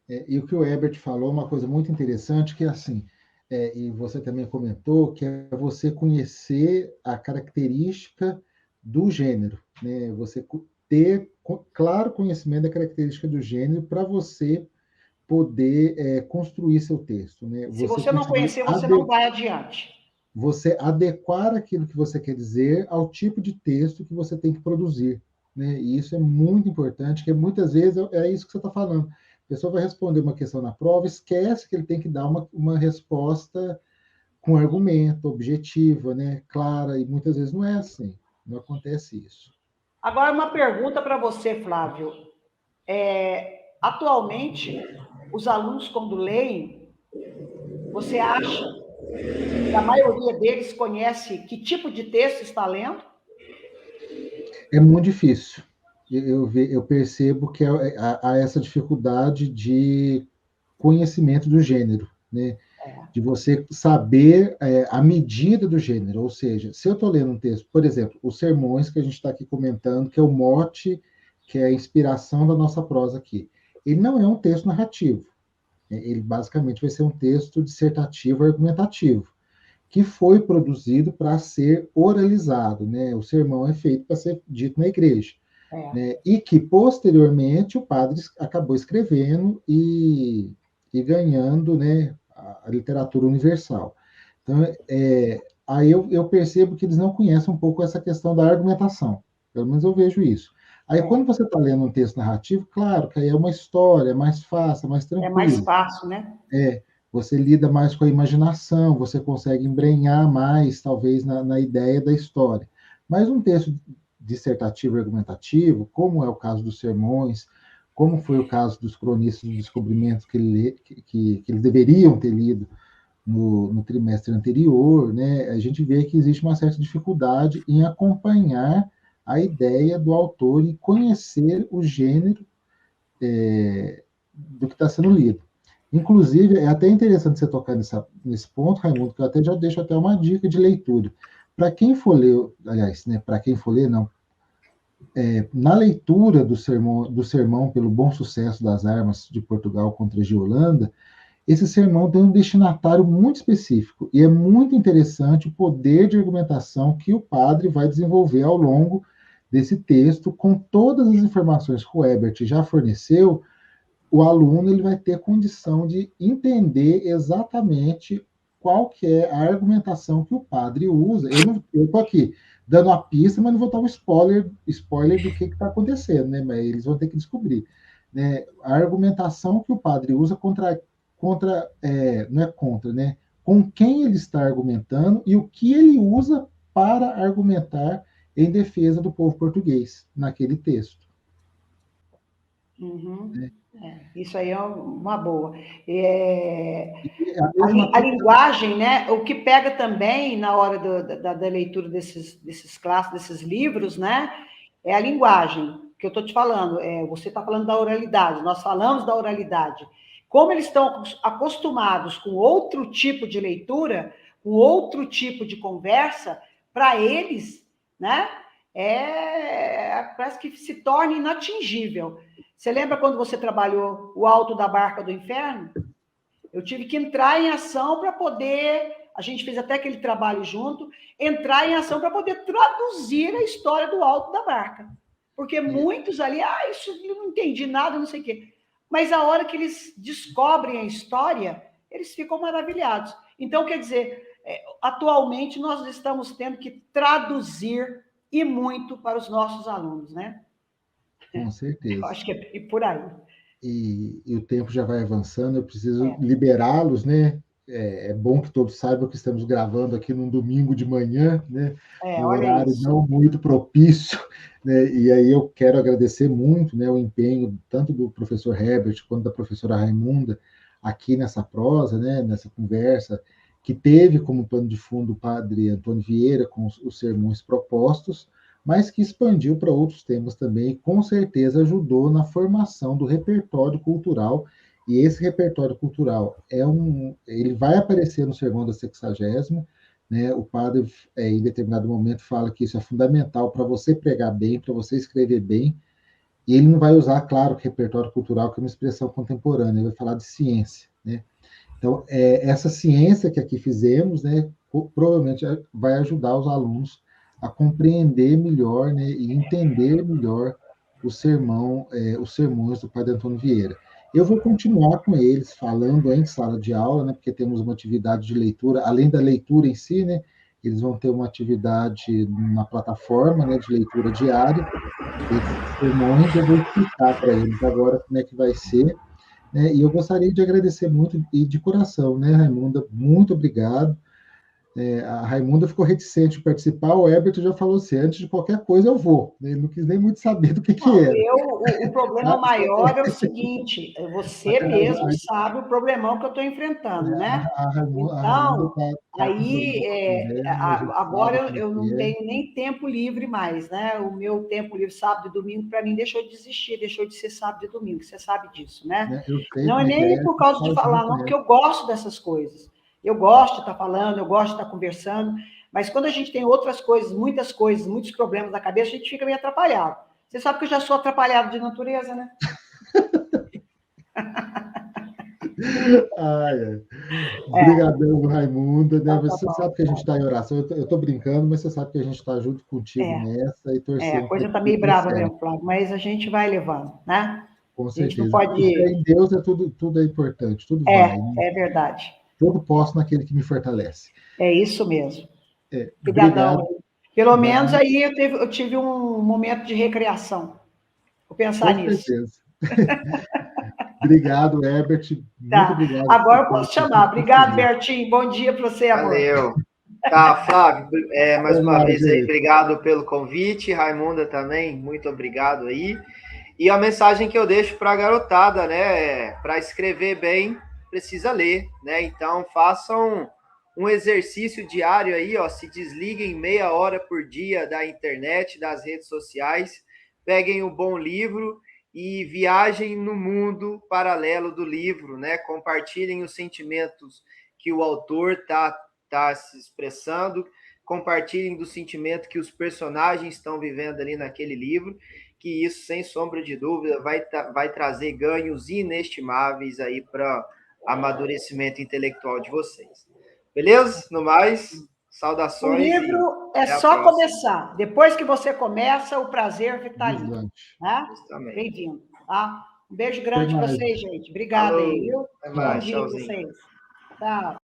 E o que o Herbert falou, uma coisa muito interessante, que é assim, e você também comentou, que é você conhecer a característica do gênero, né? Você ter claro conhecimento da característica do gênero para você poder construir seu texto. Né? Se você não conhecer, você não vai adiante. Você adequar aquilo que você quer dizer ao tipo de texto que você tem que produzir. Né? E isso é muito importante, porque muitas vezes é isso que você está falando. A pessoa vai responder uma questão na prova, esquece que ele tem que dar uma resposta com argumento, objetiva, né? Clara, e muitas vezes não é assim, não acontece isso. Agora, uma pergunta para você, Flávio. Atualmente, os alunos, quando leem, você acha que a maioria deles conhece que tipo de texto está lendo? É muito difícil. Eu percebo que há essa dificuldade de conhecimento do gênero, né? De você saber a medida do gênero. Ou seja, se eu estou lendo um texto, por exemplo, os sermões que a gente está aqui comentando, que é o mote, que é a inspiração da nossa prosa aqui. Ele não é um texto narrativo. Ele basicamente vai ser um texto dissertativo argumentativo, que foi produzido para ser oralizado, né? O sermão é feito para ser dito na igreja. Né? E que, posteriormente, o padre acabou escrevendo e ganhando, né, a literatura universal. Então, aí eu percebo que eles não conhecem um pouco essa questão da argumentação. Pelo menos eu vejo isso. Aí, quando você está lendo um texto narrativo, claro que aí é uma história, é mais fácil, é mais tranquilo. É mais fácil, né? Você lida mais com a imaginação, você consegue embrenhar mais, talvez, na ideia da história. Mas um texto dissertativo e argumentativo, como é o caso dos sermões, como foi o caso dos cronistas do descobrimento que eles deveriam ter lido no trimestre anterior, né, a gente vê que existe uma certa dificuldade em acompanhar a ideia do autor e conhecer o gênero do que está sendo lido. Inclusive, é até interessante você tocar nesse ponto, Raimundo, que eu até já deixo até uma dica de leitura. Para quem for ler, aliás, né, para quem for ler, não, na leitura do sermão pelo bom sucesso das armas de Portugal contra a Holanda, esse sermão tem um destinatário muito específico, e é muito interessante o poder de argumentação que o padre vai desenvolver ao longo desse texto, com todas as informações que o Herbert já forneceu. O aluno ele vai ter condição de entender exatamente qual que é a argumentação que o padre usa. Eu estou aqui dando a pista, mas não vou dar um spoiler do que está acontecendo, né? Mas eles vão ter que descobrir. Né? A argumentação que o padre usa não é contra, né? Com quem ele está argumentando e o que ele usa para argumentar em defesa do povo português naquele texto. Uhum. Isso aí é uma boa. A linguagem, né? O que pega também na hora da leitura desses clássicos, desses livros, né? É a linguagem que eu estou te falando. Você está falando da oralidade, nós falamos da oralidade. Como eles estão acostumados com outro tipo de leitura, com outro tipo de conversa, para eles, né? Parece que se torna inatingível. Você lembra quando você trabalhou o Alto da Barca do Inferno? Eu tive que entrar em ação para poder... A gente fez até aquele trabalho junto, entrar em ação para poder traduzir a história do Alto da Barca. Porque muitos ali, isso eu não entendi nada, não sei o quê. mas a hora que eles descobrem a história, eles ficam maravilhados. Então, quer dizer, atualmente nós estamos tendo que traduzir e muito para os nossos alunos, né? Com certeza. Eu acho que é por aí. E o tempo já vai avançando, eu preciso liberá-los, né? É bom que todos saibam que estamos gravando aqui num domingo de manhã, né? Um horário não muito propício, né? E aí eu quero agradecer muito, né, o empenho tanto do professor Herbert quanto da professora Raimunda aqui nessa prosa, né, nessa conversa, que teve como pano de fundo o padre Antônio Vieira com os sermões propostos, mas que expandiu para outros temas também e com certeza ajudou na formação do repertório cultural. E esse repertório cultural ele vai aparecer no sermão da 60ª, né? O padre, em determinado momento, fala que isso é fundamental para você pregar bem, para você escrever bem, e ele não vai usar, claro, que repertório cultural, que é uma expressão contemporânea, ele vai falar de ciência, né? Então, essa ciência que aqui fizemos, né, provavelmente vai ajudar os alunos a compreender melhor, né, e entender melhor os sermões do Padre Antônio Vieira. Eu vou continuar com eles falando em sala de aula, né, porque temos uma atividade de leitura, além da leitura em si, né, eles vão ter uma atividade na plataforma, né, de leitura diária. Esses sermões eu vou explicar para eles agora como é que vai ser, né? E eu gostaria de agradecer muito e de coração, né, Raimunda? Muito obrigado. A Raimunda ficou reticente de participar, o Herbert já falou assim, antes de qualquer coisa eu vou. Ele não quis nem muito saber do que era. O problema maior é o seguinte, você mesmo sabe o problemão que eu estou enfrentando, né? Então, aí, agora eu não tenho nem tempo livre mais, né? O meu tempo livre, sábado e domingo, para mim, deixou de existir, deixou de ser sábado e domingo, você sabe disso, né? Não é nem por causa de falar, não, porque eu gosto dessas coisas. Eu gosto de estar falando, eu gosto de estar conversando, mas quando a gente tem outras coisas, muitos problemas na cabeça, a gente fica meio atrapalhado. Você sabe que eu já sou atrapalhado de natureza, né? Obrigadão, Raimunda. Né? Você sabe que a gente está em oração. Eu estou brincando, mas você sabe que a gente está junto contigo nessa e torcendo. A coisa está meio brava mesmo, Flávio, mas a gente vai levando, né? Com certeza. A gente não pode... Em Deus tudo é importante, tudo vai. Né? É verdade. Tudo posso naquele que me fortalece. É isso mesmo. Obrigadão. Pelo menos aí eu tive um momento de recreação. Vou pensar nisso. Com certeza. Obrigado, Herbert. Muito obrigado. Agora eu posso chamar. Obrigado, Bertinho. Bom dia para você, amor. Valeu. Tá, Flávio, mais uma vez aí, obrigado pelo convite. Raimunda também, muito obrigado aí. E a mensagem que eu deixo para a garotada, né, para escrever bem, precisa ler, né? Então, façam um exercício diário aí, ó, se desliguem meia hora por dia da internet, das redes sociais, peguem um bom livro e viajem no mundo paralelo do livro, né? Compartilhem os sentimentos que o autor tá se expressando, compartilhem do sentimento que os personagens estão vivendo ali naquele livro, que isso, sem sombra de dúvida, vai trazer ganhos inestimáveis aí para amadurecimento intelectual de vocês. Beleza? No mais, saudações. O livro é só começar. Depois que você começa, o prazer está ali. Né? Bem-vindo. Tá? Um beijo grande para vocês, gente. Obrigada aí, viu? Bom dia para vocês. Tchau.